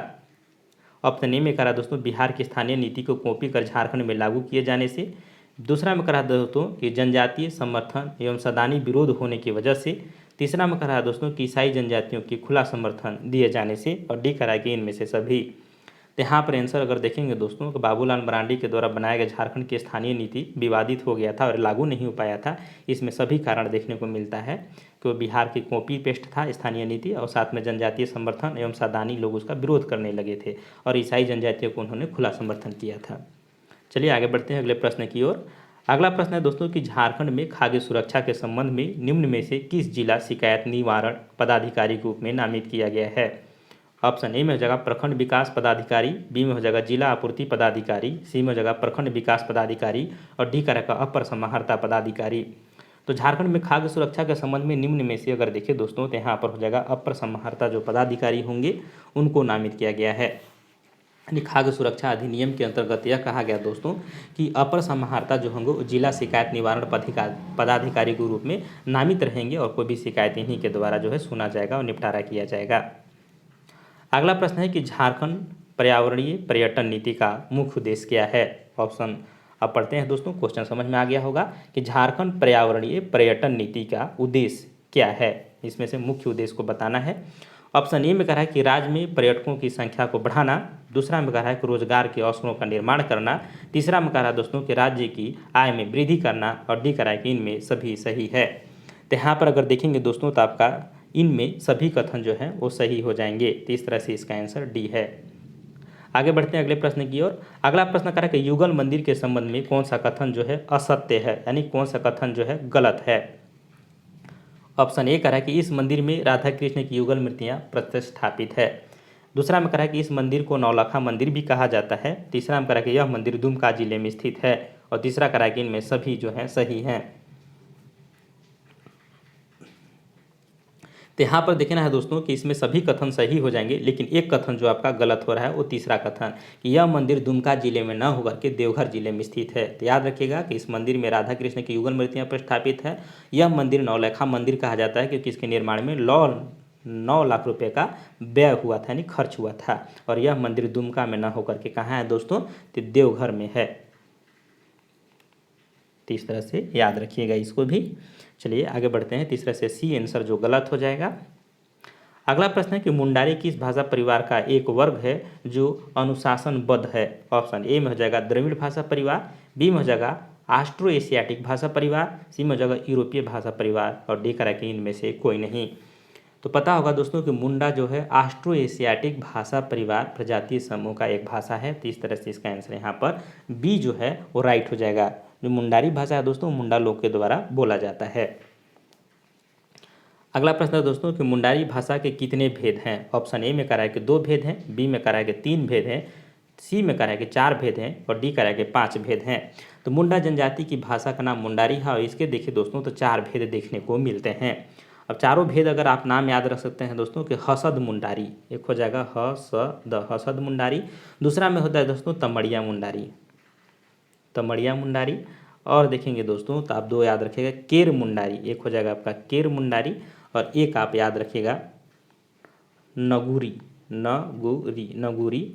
Speaker 1: ऑप्शन ए में करा दोस्तों बिहार की स्थानीय नीति को कॉपी कर झारखंड में लागू किए जाने से, दूसरा में करा दोस्तों कि जनजातीय समर्थन एवं सदानी विरोध होने की वजह से, तीसरा में करा दोस्तों कि ईसाई जनजातियों की खुला समर्थन दिए जाने से, और डी करा कि इनमें से सभी। तो यहाँ पर आंसर अगर देखेंगे दोस्तों तो बाबूलाल मरांडी के द्वारा बनाया गया झारखंड की स्थानीय नीति विवादित हो गया था और लागू नहीं हो पाया था। इसमें सभी कारण देखने को मिलता है कि वो बिहार की कॉपी पेस्ट था स्थानीय नीति, और साथ में जनजातीय समर्थन एवं सादानी लोग उसका विरोध करने लगे थे, और ईसाई जनजातियों को उन्होंने खुला समर्थन किया था। चलिए आगे बढ़ते हैं अगले प्रश्न की ओर। अगला प्रश्न है दोस्तों कि झारखंड में खाद्य सुरक्षा के संबंध में निम्न में से किस जिला शिकायत निवारण पदाधिकारी के रूप में नामित किया गया है। ऑप्शन ए में हो जाएगा प्रखंड विकास पदाधिकारी, बी में हो जाएगा जिला आपूर्ति पदाधिकारी, सी में हो जाएगा प्रखंड विकास पदाधिकारी, और डी करेगा अपर समाहर्ता पदाधिकारी। तो झारखंड में खाद्य सुरक्षा के संबंध में निम्न में से अगर देखें दोस्तों तो यहाँ पर हो जाएगा अपर समाहर्ता जो पदाधिकारी होंगे उनको नामित किया गया है। यानी खाद्य सुरक्षा अधिनियम के अंतर्गत यह कहा गया दोस्तों कि अपर समाहर्ता जो होंगे जिला शिकायत निवारण पदाधिकारी के रूप में नामित रहेंगे, और कोई भी शिकायत इन्हीं के द्वारा जो है सुना जाएगा और निपटारा किया जाएगा। अगला प्रश्न है कि झारखंड पर्यावरणीय पर्यटन नीति का मुख्य उद्देश्य क्या है। ऑप्शन अब पढ़ते हैं दोस्तों, क्वेश्चन समझ में आ गया होगा कि झारखंड पर्यावरणीय पर्यटन नीति का उद्देश्य क्या है, इसमें से मुख्य उद्देश्य को बताना है। ऑप्शन ए में कह रहा है कि राज्य में पर्यटकों की संख्या को बढ़ाना, दूसरा में कह रहा है कि रोजगार के अवसरों का निर्माण करना, तीसरा में कह रहा है दोस्तों कि राज्य की आय में वृद्धि करना, और डी कह रहा है कि इनमें सभी सही है। तो यहाँ पर अगर देखेंगे दोस्तों तो आपका इनमें सभी कथन जो हैं वो सही हो जाएंगे, तो इस तरह से इसका आंसर डी है। आगे बढ़ते हैं अगले प्रश्न की ओर। अगला प्रश्न कह रहा है कि युगल मंदिर के संबंध में कौन सा कथन जो है असत्य है, यानी कौन सा कथन जो है गलत है। ऑप्शन ए कह रहा है कि इस मंदिर में राधा कृष्ण की युगल मूर्तियाँ प्रतिष्ठापित है। दूसरा में कह रहा है कि इस मंदिर को नौलखा मंदिर भी कहा जाता है। तीसरा में कह रहा है कि यह मंदिर दुमका जिले में स्थित है। और तीसरा कह रहा है कि इनमें सभी जो हैं सही हैं। तो यहाँ पर देखना है दोस्तों कि इसमें सभी कथन सही हो जाएंगे, लेकिन एक कथन जो आपका गलत हो रहा है वो तीसरा कथन, कि यह मंदिर दुमका जिले में न होकर के देवघर जिले में स्थित है। तो याद रखिएगा कि इस मंदिर में राधा कृष्ण की युगल मूर्तियाँ प्रतिष्ठापित है। यह मंदिर नौलखा मंदिर कहा जाता है क्योंकि इसके निर्माण में 9 लाख रुपए का व्यय हुआ था, यानी खर्च हुआ था। और यह मंदिर दुमका में न होकर के कहाँ है दोस्तों, तो देवघर में है। तो इस तरह से याद रखिएगा इसको भी। चलिए आगे बढ़ते हैं। तीसरा से सी आंसर जो गलत हो जाएगा। अगला प्रश्न है कि मुंडारी किस भाषा परिवार का एक वर्ग है जो अनुशासनबद्ध है। ऑप्शन ए में हो जाएगा द्रविड़ भाषा परिवार, बी में हो जाएगा ऑस्ट्रो एशियाटिक भाषा परिवार, सी में हो जाएगा यूरोपीय भाषा परिवार, और डी करा कि इनमें से कोई नहीं। तो पता होगा दोस्तों कि मुंडा जो है ऑस्ट्रो एशियाटिक भाषा परिवार प्रजातीय समूह का एक भाषा है। तो इस तरह से इसका आंसर यहाँ पर बी जो है वो राइट हो जाएगा। जो मुंडारी भाषा है दोस्तों मुंडा लोग के द्वारा बोला जाता है। अगला प्रश्न है दोस्तों कि मुंडारी भाषा के कितने भेद हैं। ऑप्शन ए में कह रहा है कि 2 भेद हैं, बी में कह रहा है कि 3 भेद हैं, सी में कह रहा है कि 4 भेद हैं, और डी कह रहा है कि 5 भेद हैं। तो मुंडा जनजाति की भाषा का नाम मुंडारी है, और इसके देखिए दोस्तों तो 4 भेद देखने को मिलते हैं। अब चारों भेद अगर आप नाम याद रख सकते हैं दोस्तों कि हसद मुंडारी, एक हो जाएगा हसद मुंडारी। दूसरा में होता है दोस्तों तमड़िया मुंडारी, तमड़िया मुंडारी। और देखेंगे दोस्तों तो आप 2 याद रखिएगा केर मुंडारी, एक हो जाएगा आपका केर मुंडारी, और एक आप याद रखिएगा नगूरी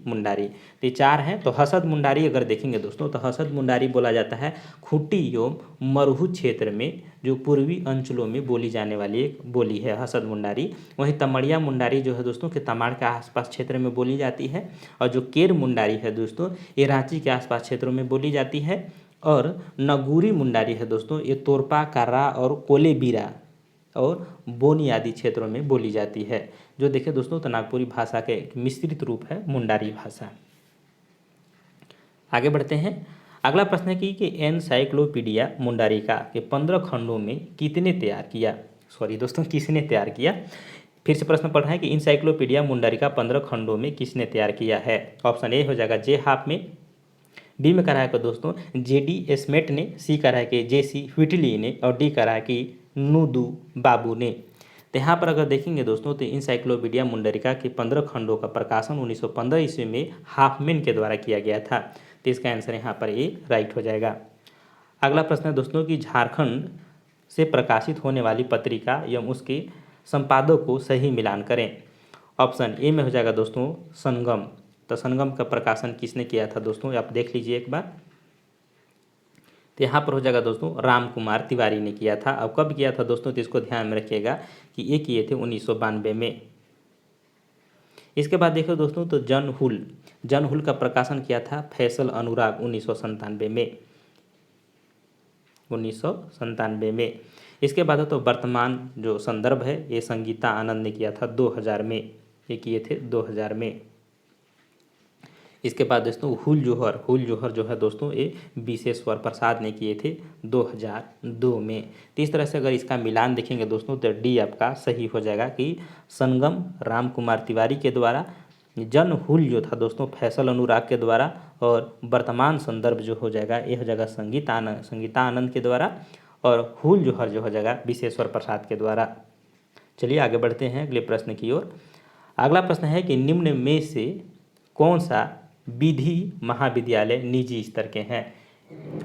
Speaker 1: मुंडारी। तो ये 4 हैं। तो हसद मुंडारी अगर देखेंगे दोस्तों तो हसद मुंडारी बोला जाता है खूंटी एवं मरुहू क्षेत्र में जो पूर्वी अंचलों में बोली जाने वाली एक बोली है हसद मुंडारी। वहीं तमड़िया मुंडारी जो है दोस्तों कि तमाड़ के आसपास क्षेत्र में बोली जाती है, और जो केर मुंडारी है दोस्तों ये रांची के आसपास क्षेत्रों में बोली जाती है, और नगूरी मुंडारी है दोस्तों ये तोरपा, कर्रा और कोलेबीरा और बोनी आदि क्षेत्रों में बोली जाती है। जो देखें दोस्तों तो नागपुरी भाषा के एक मिश्रित रूप है मुंडारी भाषा। आगे बढ़ते हैं। अगला प्रश्न है कि एनसाइक्लोपीडिया मुंडारिका के 15 खंडों में किसने तैयार किया। फिर से प्रश्न पढ़ रहे हैं कि इंसाइक्लोपीडिया मुंडारिका 15 खंडों में किसने तैयार किया है। ऑप्शन ए हो जाएगा जे हाफ में, बी में कह रहा है कि दोस्तों जेडी स्मेट ने, सी कह रहा है कि जेसी व्हिटली ने, और डी कह रहा है कि नूदू बाबू ने। तो यहाँ पर अगर देखेंगे दोस्तों तो इंसाइक्लोपीडिया मुंडरिका के 15 खंडों का प्रकाशन 1915 ईस्वी में हाफमैन के द्वारा किया गया था। तो इसका आंसर यहाँ पर ए राइट हो जाएगा। अगला प्रश्न है दोस्तों कि झारखंड से प्रकाशित होने वाली पत्रिका एवं उसके संपादक को सही मिलान करें। ऑप्शन ए में हो जाएगा दोस्तों संगम। तो संगम का प्रकाशन किसने किया था दोस्तों, आप देख लीजिए एक बार। तो यहाँ पर हो जाएगा दोस्तों राम कुमार तिवारी ने किया था। अब कब किया था दोस्तों, तो इसको ध्यान में रखिएगा कि ये किए थे 1992 में। इसके बाद देखो दोस्तों तो जनहुल का प्रकाशन किया था फैसल अनुराग 1997 में। इसके बाद तो वर्तमान जो संदर्भ है ये संगीता आनंद ने किया था 2000 में, ये किए थे 2000 में। इसके बाद दोस्तों हुल जोहर जो है दोस्तों ये विशेश्वर प्रसाद ने किए थे 2002 में। तो इस तरह से अगर इसका मिलान देखेंगे दोस्तों तो डी आपका सही हो जाएगा कि संगम राम कुमार तिवारी के द्वारा, जनहुल जो था दोस्तों फैसल अनुराग के द्वारा, और वर्तमान संदर्भ जो हो जाएगा ये हो जाएगा संगीता आनंद के द्वारा, और हुल जोहर जो हो जाएगा विशेश्वर प्रसाद के द्वारा। चलिए आगे बढ़ते हैं अगले प्रश्न की ओर। अगला प्रश्न है कि निम्न में से कौन सा विधि महाविद्यालय निजी स्तर के हैं।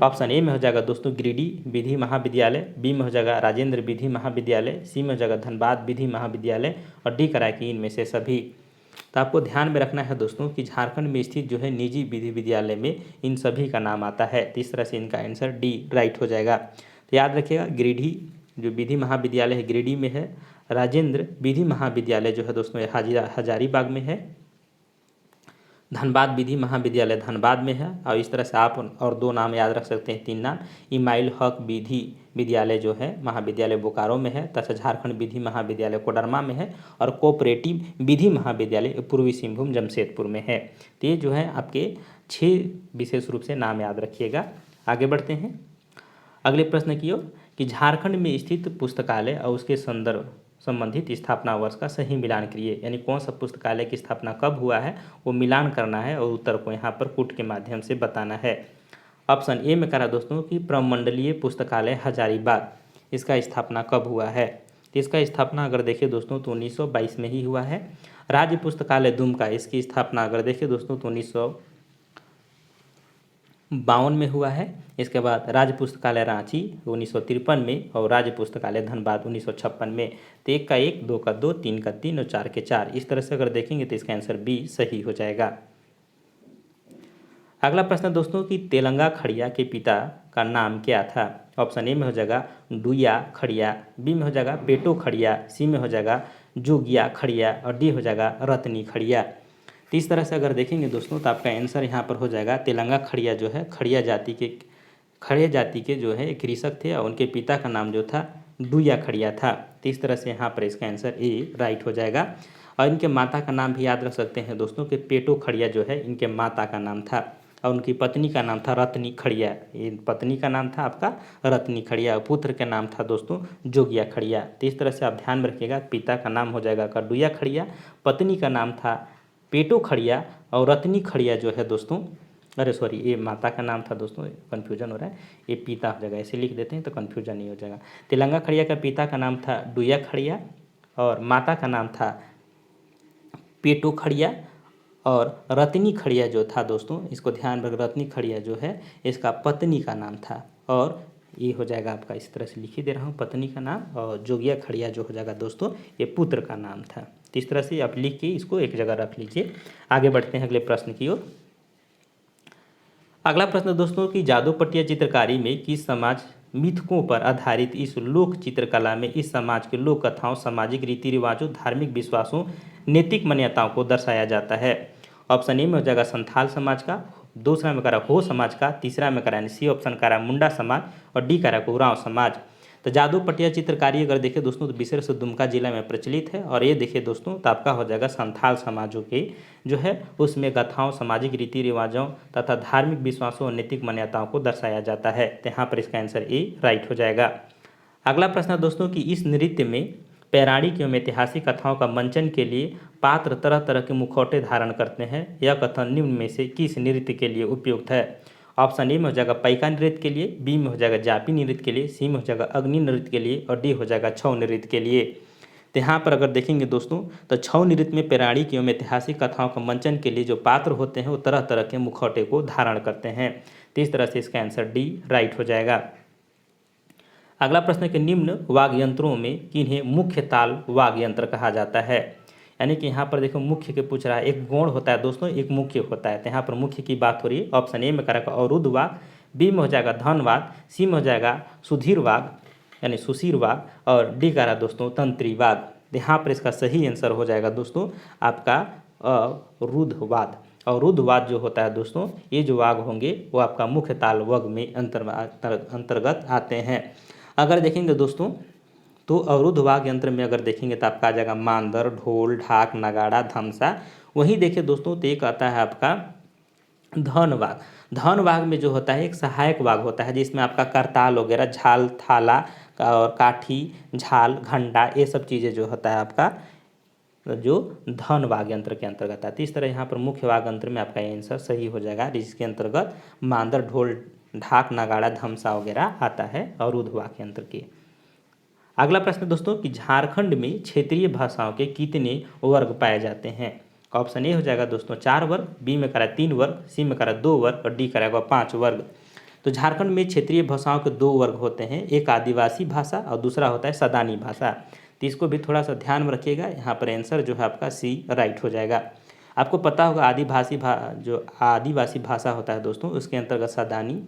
Speaker 1: ऑप्शन ए में हो जाएगा दोस्तों गिरिडीह विधि महाविद्यालय, बी में हो जाएगा राजेंद्र विधि महाविद्यालय, सी में हो जाएगा धनबाद विधि महाविद्यालय, और डी करा कि इनमें से सभी। तो आपको ध्यान में रखना है दोस्तों कि झारखंड में स्थित जो है निजी विधि विद्यालय में इन सभी का नाम आता है। तो इस तरह से इनका आंसर डी राइट हो जाएगा। तो याद रखिएगा गिरिडीह जो विधि महाविद्यालय है गिरिडीह में है, राजेंद्र विधि महाविद्यालय जो है दोस्तों हजारीबाग में है, धनबाद विधि महाविद्यालय धनबाद में है। और इस तरह से आप और 2 नाम याद रख सकते हैं, 3 नाम। इमाइल हक विधि विद्यालय जो है महाविद्यालय बोकारो में है, तथा झारखंड विधि महाविद्यालय कोडरमा में है, और कोऑपरेटिव विधि महाविद्यालय पूर्वी सिंहभूम जमशेदपुर में है। तो ये जो है आपके 6 विशेष रूप से नाम याद रखिएगा। आगे बढ़ते हैं अगले प्रश्न की ओर कि झारखंड में स्थित पुस्तकालय और उसके संदर्भ संबंधित स्थापना वर्ष का सही मिलान करिए। यानी कौन सा पुस्तकालय की स्थापना कब हुआ है वो मिलान करना है और उत्तर को यहाँ पर कूट के माध्यम से बताना है। ऑप्शन ए में करा दोस्तों कि प्रमंडलीय पुस्तकालय हजारीबाग, इसका स्थापना कब हुआ है। तो इसका स्थापना अगर देखें दोस्तों तो 1922 में ही हुआ है। राज्य पुस्तकालय दुमका, इसकी स्थापना अगर देखें दोस्तों तो 1952 में हुआ है। इसके बाद राज्य पुस्तकालय रांची 1953 में और राज्य पुस्तकालय धनबाद 1956 में। तो 1 का 1, 2 का 2, 3 का 3 और 4 के 4, इस तरह से अगर देखेंगे तो इसका आंसर बी सही हो जाएगा। अगला प्रश्न दोस्तों कि तेलंगा खड़िया के पिता का नाम क्या था। ऑप्शन ए में हो जाएगा डुया खड़िया, बी में हो जाएगा पेटो खड़िया, सी में हो जाएगा जोगिया खड़िया और डी हो जाएगा रत्नी खड़िया। तो इस तरह से अगर देखेंगे दोस्तों तो आपका आंसर यहाँ पर हो जाएगा तेलंगा खड़िया जो है खड़िया जाति के जो है एक कृषक थे और उनके पिता का नाम जो था डुया खड़िया था। तो इस तरह से यहाँ पर इसका आंसर ए राइट हो जाएगा। और इनके माता का नाम भी याद रख सकते हैं दोस्तों कि पेटो खड़िया जो है इनके माता का नाम था और उनकी पत्नी का नाम था रत्नी खड़िया। ये पत्नी का नाम था आपका रत्नी खड़िया और पुत्र का नाम था दोस्तों जोगिया खड़िया। तो इस तरह से आप ध्यान में रखिएगा, पिता का नाम हो जाएगा डुया खड़िया, पत्नी का नाम था पेटो खड़िया और रत्नी खड़िया जो है दोस्तों, अरे सॉरी ये माता का नाम था दोस्तों, कन्फ्यूजन हो रहा है, ये पिता हो जाएगा, ऐसे लिख देते हैं तो कन्फ्यूजन नहीं हो जाएगा। तेलंगा खड़िया का पिता का नाम था डुया खड़िया और माता का नाम था पेटो खड़िया और रत्नी खड़िया जो था दोस्तों, इसको ध्यान रख, रत्नी खड़िया जो है इसका पत्नी का नाम था और ये हो जाएगा आपका, इस तरह से लिख ही दे रहा हूँ, पत्नी का नाम, और जोगिया खड़िया जो हो जाएगा दोस्तों ये पुत्र का नाम था। तो इस तरह से आप लिख के इसको एक जगह रख लीजिए। आगे बढ़ते हैं अगले प्रश्न की ओर। अगला प्रश्न दोस्तों कि जादूपटिया चित्रकारी में किस समाज मिथकों पर आधारित इस लोक चित्रकला में इस समाज के लोक कथाओं, सामाजिक रीति रिवाजों, धार्मिक विश्वासों, नैतिक मान्यताओं को दर्शाया जाता है। ऑप्शन ए में हो जाएगा संथाल समाज का, दूसरा में करा हो समाज का, तीसरा में करा सी ऑप्शन करा मुंडा समाज और डी करा उरांव समाज। तो जादूपटिया चित्रकारी अगर देखें दोस्तों तो विशेष दुमका जिला में प्रचलित है और ये देखिए दोस्तों तो आपका हो जाएगा संथाल समाजों के जो है उसमें गाथाओं, सामाजिक रीति रिवाजों तथा धार्मिक विश्वासों और नैतिक मान्यताओं को दर्शाया जाता है। तो यहाँ पर इसका आंसर ए राइट हो जाएगा। अगला प्रश्न है दोस्तों कि इस नृत्य में पौराणिक एवं ऐतिहासिक कथाओं का मंचन के लिए पात्र तरह तरह के मुखौटे धारण करते हैं। यह कथन निम्न में से किस नृत्य के लिए उपयुक्त है। ऑप्शन ए में हो जाएगा पैका नृत्य के लिए, बी में हो जाएगा जापी नृत्य के लिए, सी में हो जाएगा अग्नि नृत्य के लिए और डी हो जाएगा छऊ नृत्य के लिए। तो यहाँ पर अगर देखेंगे दोस्तों तो छऊ नृत्य में पौराणिक एवं ऐतिहासिक कथाओं का मंचन के लिए जो पात्र होते हैं वो तरह तरह के मुखौटे को धारण करते हैं। तो इस तरह से इसका आंसर डी राइट हो जाएगा। अगला प्रश्न है कि निम्न वाद्य यंत्रों में किन्हें मुख्य ताल वाद्य यंत्र कहा जाता है। यानी कि यहाँ पर देखो मुख्य के पूछ रहा है, एक गौण होता है दोस्तों, एक मुख्य होता है। तो यहाँ पर मुख्य की बात हो रही है। ऑप्शन ए में करेगा अवरुद्ध वाग, बी में हो जाएगा धनवाद, सी में हो जाएगा सुधीर वाग यानी सुशीर वाग और डी का रहा दोस्तों तंत्री वाग। यहाँ पर इसका सही आंसर हो जाएगा दोस्तों आपका अवरुद्धवाद। अवरुद्धवाद जो होता है दोस्तों, ये जो वाग होंगे वो आपका मुख्य ताल वर्ग में अंतर्गत आते हैं। अगर देखेंगे दोस्तों तो अवरुद्ध वाद्य यंत्र में अगर देखेंगे तो आपका आ जाएगा मांदर, ढोल, ढाक, नगाड़ा, धमसा। वहीं देखिए दोस्तों तो एक आता है आपका धन वाग। धन वाग में जो होता है एक सहायक वाग होता है जिसमें आपका करताल वगैरह, झाल, थाला और काठी, झाल, घंटा, ये सब चीज़ें जो होता है आपका जो धन वाद्य यंत्र के अंतर्गत आती है। इस तरह यहाँ पर मुख्य वाद्य यंत्र में आपका आंसर सही हो जाएगा जिसके अंतर्गत मांदर, ढोल, ढाक, नगाड़ा, धमसा वगैरह आता है अवरुद्ध वाद्य यंत्र के। अगला प्रश्न दोस्तों कि झारखंड में क्षेत्रीय भाषाओं के कितने वर्ग पाए जाते हैं। ऑप्शन ए हो जाएगा दोस्तों 4 वर्ग, बी में करा 3 वर्ग, सी में करा 2 वर्ग और डी करेगा 5 वर्ग। तो झारखंड में क्षेत्रीय भाषाओं के 2 वर्ग होते हैं, एक आदिवासी भाषा और दूसरा होता है सदानी भाषा। तो इसको भी थोड़ा सा ध्यान में रखिएगा। यहाँ पर आंसर जो है आपका सी राइट हो जाएगा। आपको पता होगा जो आदिवासी भाषा होता है दोस्तों उसके अंतर्गत सदानी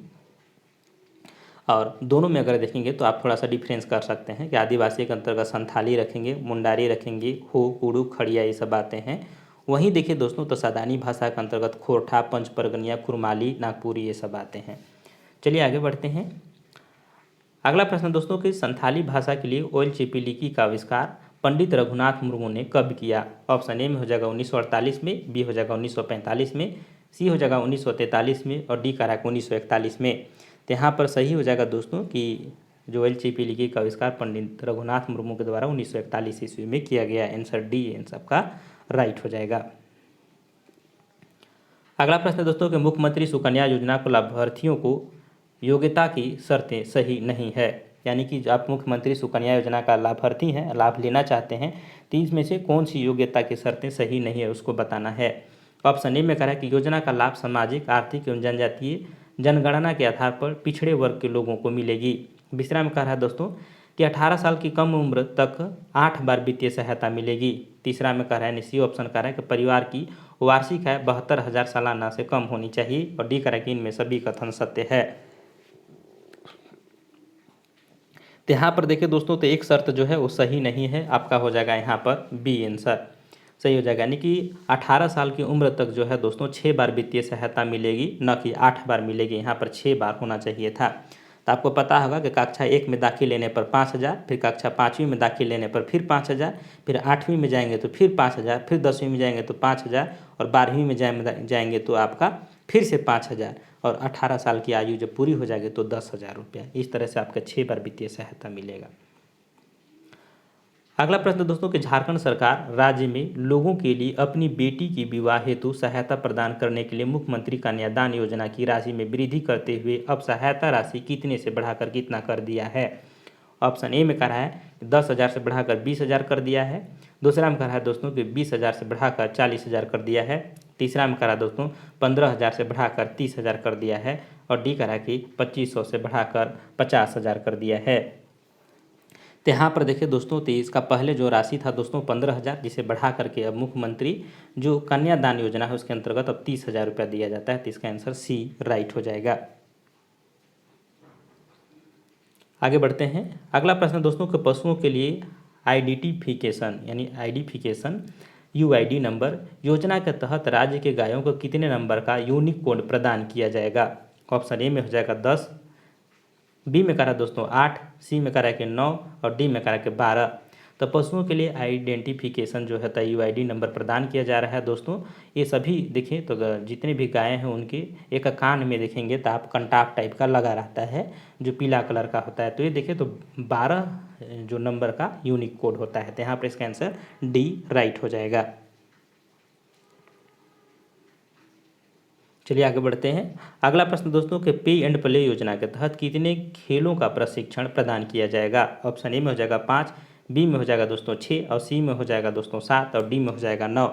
Speaker 1: और दोनों में अगर देखेंगे तो आप थोड़ा सा डिफरेंस कर सकते हैं कि आदिवासी के अंतर्गत संथाली रखेंगे, मुंडारी रखेंगे, हो, कुड़ू, खड़िया ये सब आते हैं। वहीं देखिए दोस्तों तो सदानी भाषा के अंतर्गत खोरठा, पंच परगनिया, कुरमाली, नागपुरी ये सब आते हैं। चलिए आगे बढ़ते हैं। अगला प्रश्न दोस्तों कि संथाली भाषा के लिए ओयल चिपी का आविष्कार पंडित रघुनाथ मुर्मू ने कब किया? ऑप्शन ए में हो जाएगा 1948 में, बी हो जाएगा 1945 में, सी हो जाएगा 1943 में और डी कह 1941 में। तो यहाँ पर सही हो जाएगा दोस्तों कि जो ओयल चिपी का आविष्कार पंडित रघुनाथ मुर्मू के द्वारा 1941 ईस्वी में किया गया। आंसर डी इन सबका राइट हो जाएगा। अगला प्रश्न दोस्तों कि मुख्यमंत्री सुकन्या योजना को लाभार्थियों को योग्यता की शर्तें सही नहीं है, यानी कि आप मुख्यमंत्री सुकन्या योजना का लाभार्थी हैं, लाभ लेना चाहते हैं, तो इसमें से कौन सी योग्यता की शर्तें सही नहीं है उसको बताना है। ऑप्शन ए में कह रहा है कि योजना का लाभ सामाजिक, आर्थिक एवं जनजातीय जनगणना के आधार पर पिछड़े वर्ग के लोगों को मिलेगी। दूसरा में कह रहा है दोस्तों कि 18 साल की कम उम्र तक 8 बार वित्तीय सहायता मिलेगी। तीसरा में कह रहा है सी ऑप्शन कह रहा है कि परिवार की वार्षिक आय 72,000 सालाना से कम होनी चाहिए और डी कह रहा है कि इनमें सभी कथन सत्य है। तो यहाँ पर देखिए दोस्तों तो एक शर्त जो है वो सही नहीं है, आपका हो जाएगा यहाँ पर बी आंसर सही हो जाएगा, यानी कि 18 साल की उम्र तक जो है दोस्तों 6 बार वित्तीय सहायता मिलेगी, न कि 8 बार मिलेगी। यहाँ पर 6 बार होना चाहिए था। तो आपको पता होगा कि कक्षा 1 में दाखिल लेने पर 5,000, फिर कक्षा 5वीं में दाखिल लेने पर फिर 5,000, फिर 8वीं में जाएंगे तो फिर 5,000, फिर 10वीं में जाएंगे तो 5,000 और 12वीं में जाएंगे तो आपका फिर से 5,000 और 18 साल की आयु जब पूरी हो जाएगी तो 10,000 रुपया। इस तरह से आपका 6 बार वित्तीय सहायता मिलेगा। अगला प्रश्न दोस्तों कि झारखंड सरकार राज्य में लोगों के लिए अपनी बेटी की विवाह हेतु सहायता प्रदान करने के लिए मुख्यमंत्री कन्यादान योजना की राशि में वृद्धि करते हुए अब सहायता राशि कितने से बढ़ाकर कितना कर दिया है? ऑप्शन ए में कह रहा है 10,000 से बढ़ाकर 20,000 कर दिया है। दूसरा में कह रहा है दोस्तों कि 20,000 से बढ़ाकर 40,000 कर दिया है। तीसरा में कह रहा है दोस्तों 15,000 से बढ़ाकर 30,000 कर दिया है और डी कह रहा है कि 2,500 से बढ़ाकर 50,000 कर दिया है। तो यहाँ पर देखिए दोस्तों तो इसका पहले जो राशि था दोस्तों 15,000, जिसे बढ़ा करके अब मुख्यमंत्री जो कन्यादान योजना है उसके अंतर्गत अब 30,000 रुपया दिया जाता है। तो इसका आंसर सी राइट हो जाएगा। आगे बढ़ते हैं। अगला प्रश्न दोस्तों कि पशुओं के लिए आइडेंटिफिकेशन यानी आइडेंटिफिकेशन यूआईडी नंबर योजना के तहत राज्य के गायों को कितने नंबर का यूनिक कोड प्रदान किया जाएगा? ऑप्शन ए में हो जाएगा 10, बी में कह रहा है दोस्तों 8, सी में कह रहा है कि 9 और डी में कह रहा है कि 12। तो पशुओं के लिए आइडेंटिफिकेशन जो है यूआईडी नंबर प्रदान किया जा रहा है दोस्तों। ये सभी देखें तो जितने भी गायें हैं उनके एक कान में देखेंगे तो आप कंटाप टाइप का लगा रहता है जो पीला कलर का होता है। तो ये देखिए तो 12 जो नंबर का यूनिक कोड होता है। तो यहाँ पर इसका आंसर डी राइट हो जाएगा। चलिए आगे बढ़ते हैं। अगला प्रश्न दोस्तों कि पे एंड प्ले योजना के तहत कितने खेलों का प्रशिक्षण प्रदान किया जाएगा? ऑप्शन ए में हो जाएगा 5, बी में हो जाएगा दोस्तों 6 और सी में हो जाएगा दोस्तों 7 और डी में हो जाएगा 9।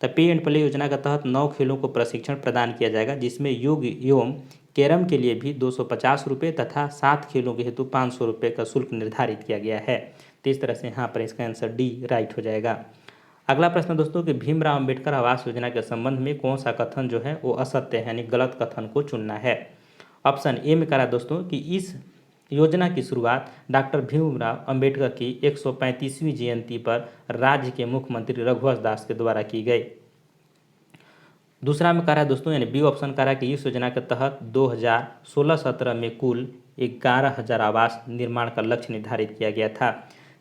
Speaker 1: तो पे एंड प्ले योजना के तहत 9 खेलों को प्रशिक्षण प्रदान किया जाएगा, जिसमें योग एवं कैरम के लिए भी 250 रुपये तथा 7 खेलों के हेतु 500 रुपये का शुल्क निर्धारित किया गया है। तो इस तरह से यहाँ पर इसका आंसर डी राइट हो जाएगा। अगला प्रश्न दोस्तों कि भीमराव अंबेडकर आवास योजना के संबंध में कौन सा कथन जो है वो असत्य है, यानी गलत कथन को चुनना है। ऑप्शन ए में कह रहा है दोस्तों कि इस योजना की शुरुआत डॉक्टर भीमराव अंबेडकर की 135वीं जयंती पर राज्य के मुख्यमंत्री रघुवंश दास के द्वारा की गई। दूसरा में कह रहा है दोस्तों यानी बी ऑप्शन कह रहा है कि इस योजना के तहत 2016-17 में कुल 11,000 आवास निर्माण का लक्ष्य निर्धारित किया गया था।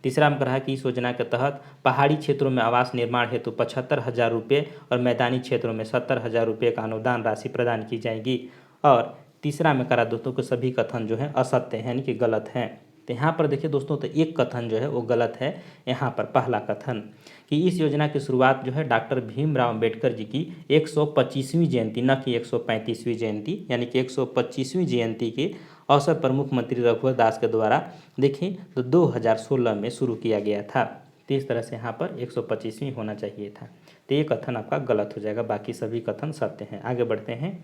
Speaker 1: तीसरा में कहा कि इस योजना के तहत पहाड़ी क्षेत्रों में आवास निर्माण हेतु 75,000 रुपये और मैदानी क्षेत्रों में 70,000 रुपये का अनुदान राशि प्रदान की जाएगी। और तीसरा में कहा दोस्तों कि सभी कथन जो है असत्य हैं, यानी कि गलत हैं। तो यहाँ पर देखिए दोस्तों तो एक कथन जो है वो गलत है। यहाँ पर पहला कथन कि इस योजना की शुरुआत जो है डॉक्टर भीमराव अंबेडकर जी की 125वीं जयंती, न कि 135वीं जयंती, यानी कि 125वीं जयंती के अवसर पर मुख्यमंत्री रघुवंश दास के द्वारा देखें तो 2016 में शुरू किया गया था। तो इस तरह से यहाँ पर 125वीं होना चाहिए था। तो ये कथन आपका गलत हो जाएगा, बाकी सभी कथन सत्य हैं। आगे बढ़ते हैं।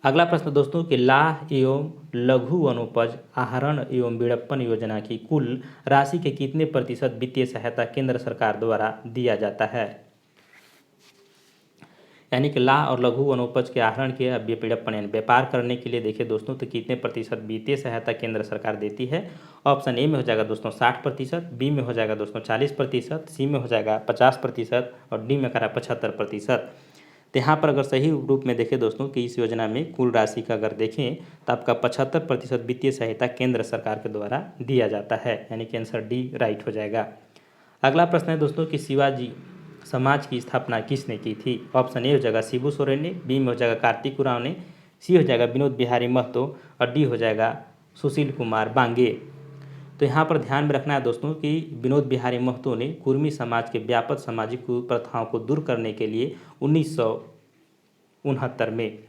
Speaker 1: अगला प्रश्न दोस्तों कि लाह एवं लघु वनोपज आहरण एवं विपणन योजना की कुल राशि के कितने प्रतिशत वित्तीय सहायता केंद्र सरकार द्वारा दिया जाता है? यानी कि ला और लघु वनोपज के आहरण के विपणन यानी व्यापार करने के लिए देखिए दोस्तों तो कितने प्रतिशत वित्तीय सहायता केंद्र सरकार देती है। ऑप्शन ए में हो जाएगा दोस्तों 60%, बी में हो जाएगा दोस्तों 40%, सी में हो जाएगा 50% और डी में करा 75%। तो यहाँ पर अगर सही रूप में देखें दोस्तों कि इस योजना में कुल राशि का अगर देखें तो आपका 75% वित्तीय सहायता केंद्र सरकार के द्वारा दिया जाता है, यानी कि आंसर डी राइट हो जाएगा। अगला प्रश्न है दोस्तों कि शिवाजी समाज की स्थापना किसने की थी। ऑप्शन ए हो जाएगा शिबू सोरेन ने, बी में हो जाएगा कार्तिक उरांव ने, सी हो जाएगा विनोद बिहारी महतो और डी हो जाएगा सुशील कुमार बांगे। तो यहाँ पर ध्यान में रखना है दोस्तों कि विनोद बिहारी महतो ने कुर्मी समाज के व्यापक सामाजिक कुप्रथाओं को दूर करने के लिए 1969 में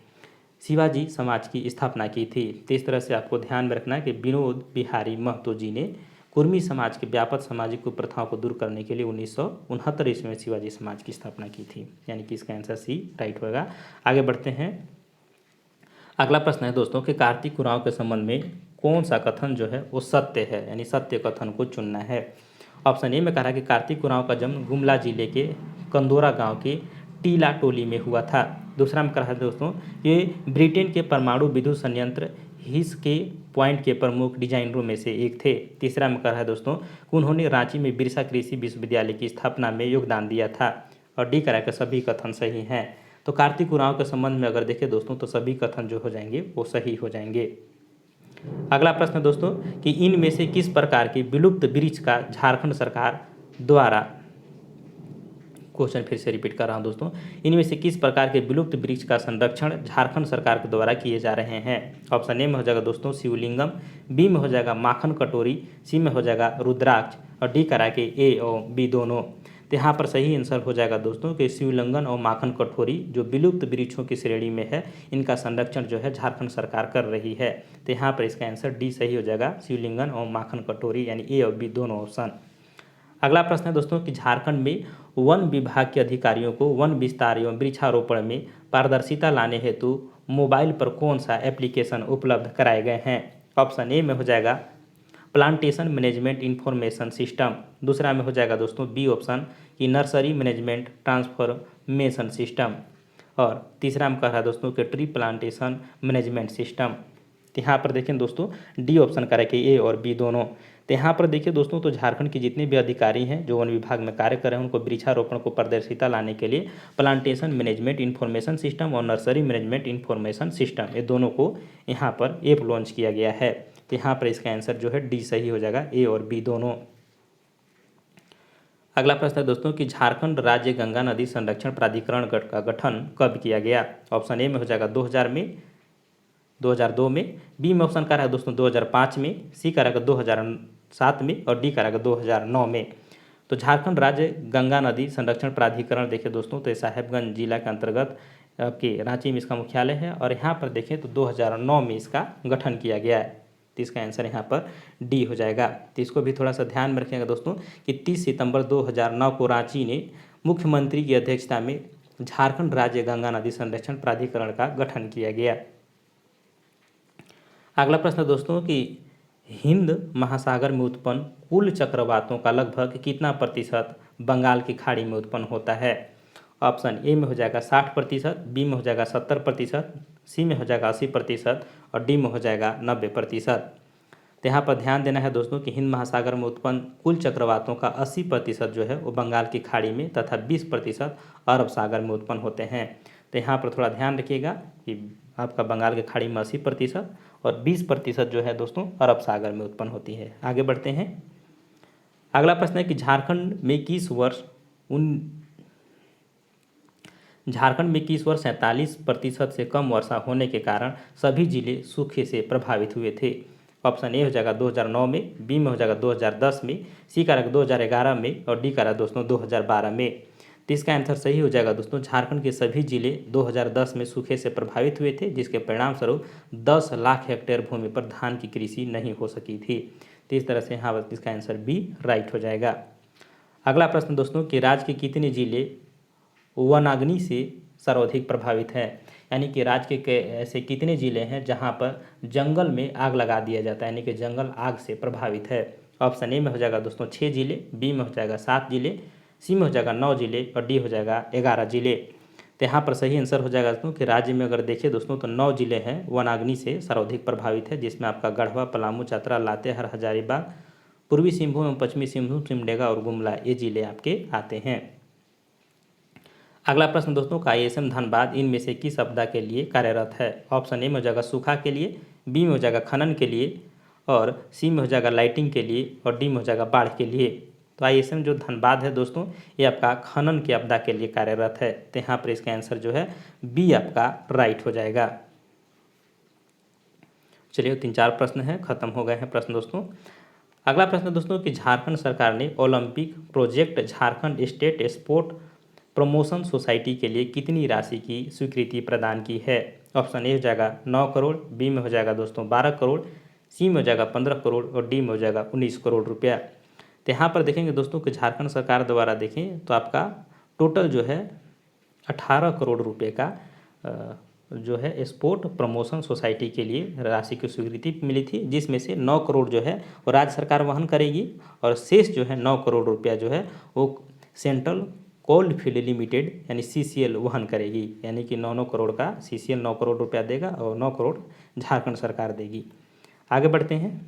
Speaker 1: शिवाजी समाज की स्थापना की थी। तो इस तरह से आपको ध्यान में रखना है कि विनोद बिहारी महतो जी ने कुर्मी समाज के व्यापक सामाजिक कुप्रथाओं को दूर करने के लिए 1969 ईस्वी में शिवाजी समाज की स्थापना की थी, यानी कि इसका आंसर सी राइट होगा। आगे बढ़ते हैं। अगला प्रश्न है दोस्तों कि कार्तिक उरांव के संबंध में कौन सा कथन जो है वो सत्य है, यानी सत्य कथन को चुनना है। ऑप्शन ए में कह रहा है कि कार्तिक उरांव का जन्म गुमला जिले के कंदोरा गांव के टीला टोली में हुआ था। दूसरा में कह रहा है दोस्तों ये ब्रिटेन के परमाणु विद्युत संयंत्र हिस के पॉइंट के प्रमुख डिजाइनरों में से एक थे। तीसरा में कह रहा है दोस्तों कि उन्होंने रांची में बिरसा कृषि विश्वविद्यालय की स्थापना में योगदान दिया था और डी करा के सभी कथन सही हैं। तो कार्तिक उरांव के संबंध में अगर देखें दोस्तों तो सभी कथन जो हो जाएंगे वो सही हो जाएंगे। अगला प्रश्न है दोस्तों कि इनमें से किस प्रकार के विलुप्त वृक्ष का झारखंड सरकार द्वारा, क्वेश्चन फिर से रिपीट कर रहा हूं दोस्तों, इनमें से किस प्रकार के विलुप्त वृक्ष का संरक्षण झारखंड सरकार के द्वारा किए जा रहे हैं। ऑप्शन ए में हो जाएगा दोस्तों शिवलिंगम, बी में हो जाएगा माखन कटोरी, सी में हो जाएगा रुद्राक्ष और डी करा के ए और बी दोनों। तो यहाँ पर सही आंसर हो जाएगा दोस्तों कि शिवलिंगन और माखन कटोरी जो विलुप्त वृक्षों की श्रेणी में है, इनका संरक्षण जो है झारखंड सरकार कर रही है। तो यहाँ पर इसका आंसर डी सही हो जाएगा, शिवलिंगन और माखन कटोरी, यानी ए और बी दोनों ऑप्शन। अगला प्रश्न है दोस्तों कि झारखंड में वन विभाग के अधिकारियों को वन विस्तार एवं वृक्षारोपण में पारदर्शिता लाने हेतु मोबाइल पर कौन सा एप्लीकेशन उपलब्ध कराए गए हैं। ऑप्शन ए में हो जाएगा प्लांटेशन मैनेजमेंट इंफॉर्मेशन सिस्टम, दूसरा में हो जाएगा दोस्तों बी ऑप्शन कि नर्सरी मैनेजमेंट ट्रांसफॉर्मेशन सिस्टम और तीसरा में कह रहा है दोस्तों कि ट्री प्लांटेशन मैनेजमेंट सिस्टम। तो यहाँ पर देखें दोस्तों डी ऑप्शन करें ए और बी दोनों। तो यहाँ पर देखिए दोस्तों तो झारखंड के जितने भी अधिकारी हैं जो वन विभाग में कार्य कर रहे हैं उनको वृक्षारोपण को पारदर्शिता लाने के लिए प्लांटेशन मैनेजमेंट इंफॉर्मेशन सिस्टम और नर्सरी मैनेजमेंट इंफॉर्मेशन सिस्टम ये दोनों को यहाँ पर ऐप लॉन्च किया गया है। तो यहाँ पर इसका आंसर जो है डी सही हो जाएगा, ए और बी दोनों। अगला प्रश्न है दोस्तों कि झारखंड राज्य गंगा नदी संरक्षण प्राधिकरण का गठन कब किया गया। ऑप्शन ए में हो जाएगा 2000 में, 2002 में, बी में ऑप्शन का रहा है दोस्तों 2005 में, सी का रहेगा 2007 में और डी का रहेगा 2009 में। तो झारखंड राज्य गंगा नदी संरक्षण प्राधिकरण देखिए दोस्तों तो साहेबगंज जिला के अंतर्गत के रांची में इसका मुख्यालय है और यहाँ पर देखें तो 2009 में इसका गठन किया गया है। तो इसका आंसर यहाँ पर डी हो जाएगा। तो इसको भी थोड़ा सा ध्यान में रखिएगा दोस्तों कि 30 सितंबर 2009 को रांची ने मुख्यमंत्री की अध्यक्षता में झारखंड राज्य गंगा नदी संरक्षण प्राधिकरण का गठन किया गया। अगला प्रश्न दोस्तों कि हिंद महासागर में उत्पन्न कुल चक्रवातों का लगभग कितना प्रतिशत बंगाल की खाड़ी में उत्पन्न होता है। ऑप्शन ए में हो जाएगा 60%, बी में हो जाएगा 70%, सी में हो जाएगा 80% और डी में हो जाएगा 90%। तो यहाँ पर ध्यान देना है दोस्तों कि हिंद महासागर में उत्पन्न कुल चक्रवातों का 80% जो है वो बंगाल की खाड़ी में तथा 20% अरब सागर में उत्पन्न होते हैं। तो यहाँ पर थोड़ा ध्यान रखिएगा कि आपका बंगाल की खाड़ी में 80% और 20% जो है दोस्तों अरब सागर में उत्पन्न होती है। आगे बढ़ते हैं। अगला प्रश्न है कि झारखंड में किस वर्ष 47% से कम वर्षा होने के कारण सभी जिले सूखे से प्रभावित हुए थे। ऑप्शन ए हो जाएगा 2009 में, बी में हो जाएगा 2010 में, सी का 2011 में और डी का दोस्तों 2012 में। तो इसका आंसर सही हो जाएगा दोस्तों झारखंड के सभी जिले 2010 में सूखे से प्रभावित हुए थे, जिसके परिणाम स्वरूप 10 लाख हेक्टेयर भूमि पर धान की कृषि नहीं हो सकी थी। तो इस तरह से यहाँ इसका आंसर बी राइट हो जाएगा। अगला प्रश्न दोस्तों कि राज्य के कितने जिले वनाग्नि से सर्वाधिक प्रभावित हैं, यानी कि राज्य के ऐसे कितने ज़िले हैं जहां पर जंगल में आग लगा दिया जाता है, यानी कि जंगल आग से प्रभावित है। ऑप्शन ए में हो जाएगा दोस्तों 6 जिले, बी में हो जाएगा 7 जिले, सी में हो जाएगा 9 जिले और डी हो जाएगा 11 जिले। तो यहाँ पर सही आंसर हो जाएगा दोस्तों कि राज्य में अगर देखें दोस्तों तो 9 जिले हैं वनाग्नि से सर्वाधिक प्रभावित है, जिसमें आपका गढ़वा, पलामू, चतरा, लातेहार, हजारीबाग, पूर्वी सिंहभूम एवं पश्चिमी सिंहभूम, सिमडेगा और गुमला, ये जिले आपके आते हैं। अगला प्रश्न दोस्तों का ISM धनबाद इनमें से किस आपदा के लिए कार्यरत है? ऑप्शन ए में हो जाएगा सूखा के लिए, बी में हो जाएगा खनन के लिए, और सी में हो जाएगा लाइटिंग के लिए, और डी में हो जाएगा बाढ़ के लिए। तो ISM जो धनबाद है दोस्तों ये आपका खनन की आपदा के लिए कार्यरत है। तो यहाँ पर इसका आंसर जो है बी आपका राइट हो जाएगा। चलिए 3-4 प्रश्न हैं, खत्म हो गए हैं प्रश्न दोस्तों। अगला प्रश्न दोस्तों कि झारखंड सरकार ने Olympic project Jharkhand state sport promotion society के लिए कितनी राशि की स्वीकृति प्रदान की है? ऑप्शन ए हो जाएगा 9 करोड़, बी में हो जाएगा दोस्तों 12 करोड़, सी में हो जाएगा 15 करोड़ और डी में हो जाएगा 19 करोड़ रुपया। तो यहाँ पर देखेंगे दोस्तों कि झारखंड सरकार द्वारा देखें तो आपका टोटल जो है 18 करोड़ रुपये का जो है स्पोर्ट प्रमोशन सोसाइटी के लिए राशि की स्वीकृति मिली थी, जिसमें से 9 करोड़ जो है वो राज्य सरकार वहन करेगी और शेष जो है 9 करोड़ रुपया जो है वो सेंट्रल कोल फील्ड लिमिटेड यानी CCL वहन करेगी, यानी कि 9 करोड़ का CCL 9 करोड़ रुपया देगा और 9 करोड़ झारखंड सरकार देगी। आगे बढ़ते हैं।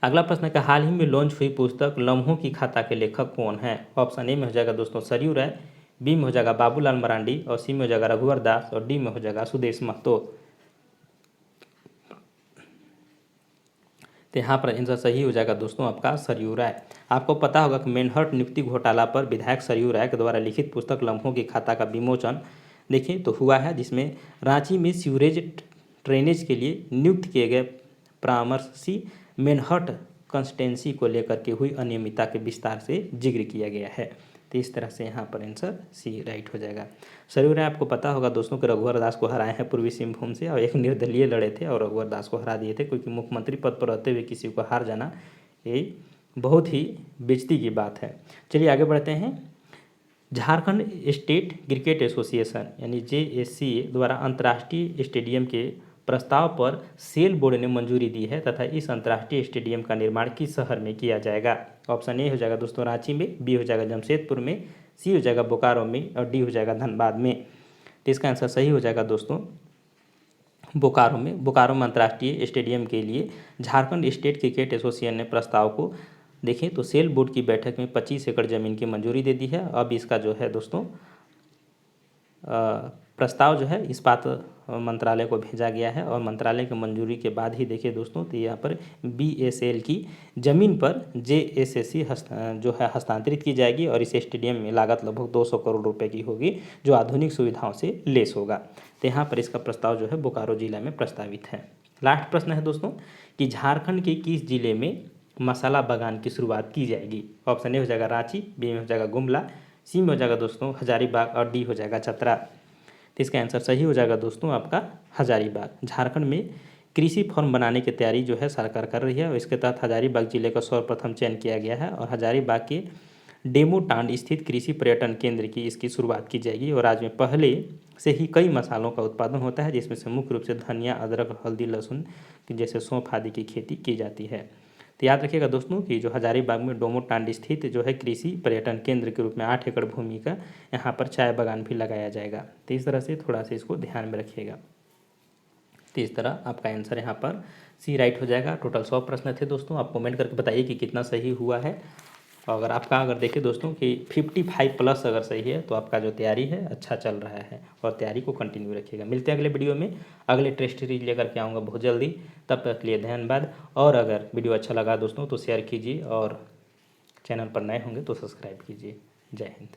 Speaker 1: अगला प्रश्न है कि हाल ही में लॉन्च हुई पुस्तक लम्हों की खाता के लेखक कौन है? ऑप्शन ए में हो जाएगा दोस्तों सरयू राय, बी में हो जाएगा बाबूलाल मरांडी और सी में हो जाएगा रघुवर दास और डी में हो जाएगा सुदेश महतो। तो यहाँ पर आंसर सही हो जाएगा दोस्तों आपका सरयू राय। आपको पता होगा कि मेनहर्ट नियुक्ति घोटाला पर विधायक सरयू राय के द्वारा लिखित पुस्तक लम्हों की खाता का विमोचन देखिए तो हुआ है, जिसमें रांची में सीवरेज ड्रेनेज के लिए नियुक्त किए गए परामर्शी मेनहर्ट कंस्टेंसी को लेकर के हुई अनियमितता के विस्तार से जिक्र किया गया है। तो इस तरह से यहाँ पर आंसर सी राइट हो जाएगा। सरयू राय आपको पता होगा दोस्तों कि रघुवर दास को हराए हैं पूर्वी सिंहभूम से, और एक निर्दलीय लड़े थे और रघुवर दास को हरा दिए थे, क्योंकि मुख्यमंत्री पद पर रहते हुए किसी को हार जाना ये बहुत ही बेइज्जती की बात है। चलिए आगे बढ़ते हैं। झारखंड स्टेट क्रिकेट एसोसिएशन यानी JSCA द्वारा अंतर्राष्ट्रीय स्टेडियम के प्रस्ताव पर सेल बोर्ड ने मंजूरी दी है तथा इस अंतर्राष्ट्रीय स्टेडियम का निर्माण किस शहर में किया जाएगा? ऑप्शन ए हो जाएगा दोस्तों रांची में, बी हो जाएगा जमशेदपुर में, सी हो जाएगा बोकारो में और डी हो जाएगा धनबाद में। तो इसका आंसर सही हो जाएगा दोस्तों बोकारो में। बोकारो में अंतर्राष्ट्रीय स्टेडियम के लिए झारखंड स्टेट क्रिकेट एसोसिएशन ने प्रस्ताव को देखें तो सेल बोर्ड की बैठक में 25 एकड़ ज़मीन की मंजूरी दे दी है। अब इसका जो है दोस्तों प्रस्ताव जो है इस्पात मंत्रालय को भेजा गया है और मंत्रालय की मंजूरी के बाद ही देखिए दोस्तों तो यहाँ पर BSL की ज़मीन पर JSSC जो है हस्तांतरित की जाएगी और इस स्टेडियम में लागत लगभग 200 करोड़ रुपए की होगी, जो आधुनिक सुविधाओं से लेस होगा। तो यहाँ पर इसका प्रस्ताव जो है बोकारो जिला में प्रस्तावित है। लास्ट प्रश्न है दोस्तों कि झारखंड के किस जिले में मसाला बागान की शुरुआत की जाएगी? ऑप्शन ए हो जाएगा रांची, बी में हो जाएगा गुमला, सी में हो जाएगा दोस्तों हजारीबाग और डी हो जाएगा चतरा। तो इसका आंसर सही हो जाएगा दोस्तों आपका हजारीबाग। झारखंड में कृषि फार्म बनाने की तैयारी जो है सरकार कर रही है और इसके तहत हजारीबाग जिले का सर्वप्रथम चयन किया गया है और हजारीबाग के डेमो टांड स्थित कृषि पर्यटन केंद्र की इसकी शुरुआत की जाएगी। और राज्य में पहले से ही कई मसालों का उत्पादन होता है, जिसमें से मुख्य रूप से धनिया, अदरक, हल्दी, लहसुन जैसे सौंफ आदि की खेती की जाती है। तो याद रखिएगा दोस्तों कि जो हजारीबाग में डोमो टांड स्थित जो है कृषि पर्यटन केंद्र के रूप में 8 एकड़ भूमि का यहाँ पर चाय बागान भी लगाया जाएगा। तो इस तरह से थोड़ा सा इसको ध्यान में रखिएगा। तो इस तरह आपका आंसर यहाँ पर सी राइट हो जाएगा। टोटल 100 प्रश्न थे दोस्तों। आप कमेंट करके बताइए कि कितना सही हुआ है। अगर आपका देखें दोस्तों कि 55 प्लस अगर सही है तो आपका जो तैयारी है अच्छा चल रहा है और तैयारी को कंटिन्यू रखिएगा। मिलते हैं अगले वीडियो में, अगले टेस्ट सीरीज लेकर के आऊँगा बहुत जल्दी। तब तक के लिए धन्यवाद। और अगर वीडियो अच्छा लगा दोस्तों तो शेयर कीजिए और चैनल पर नए होंगे तो सब्सक्राइब कीजिए। जय हिंद।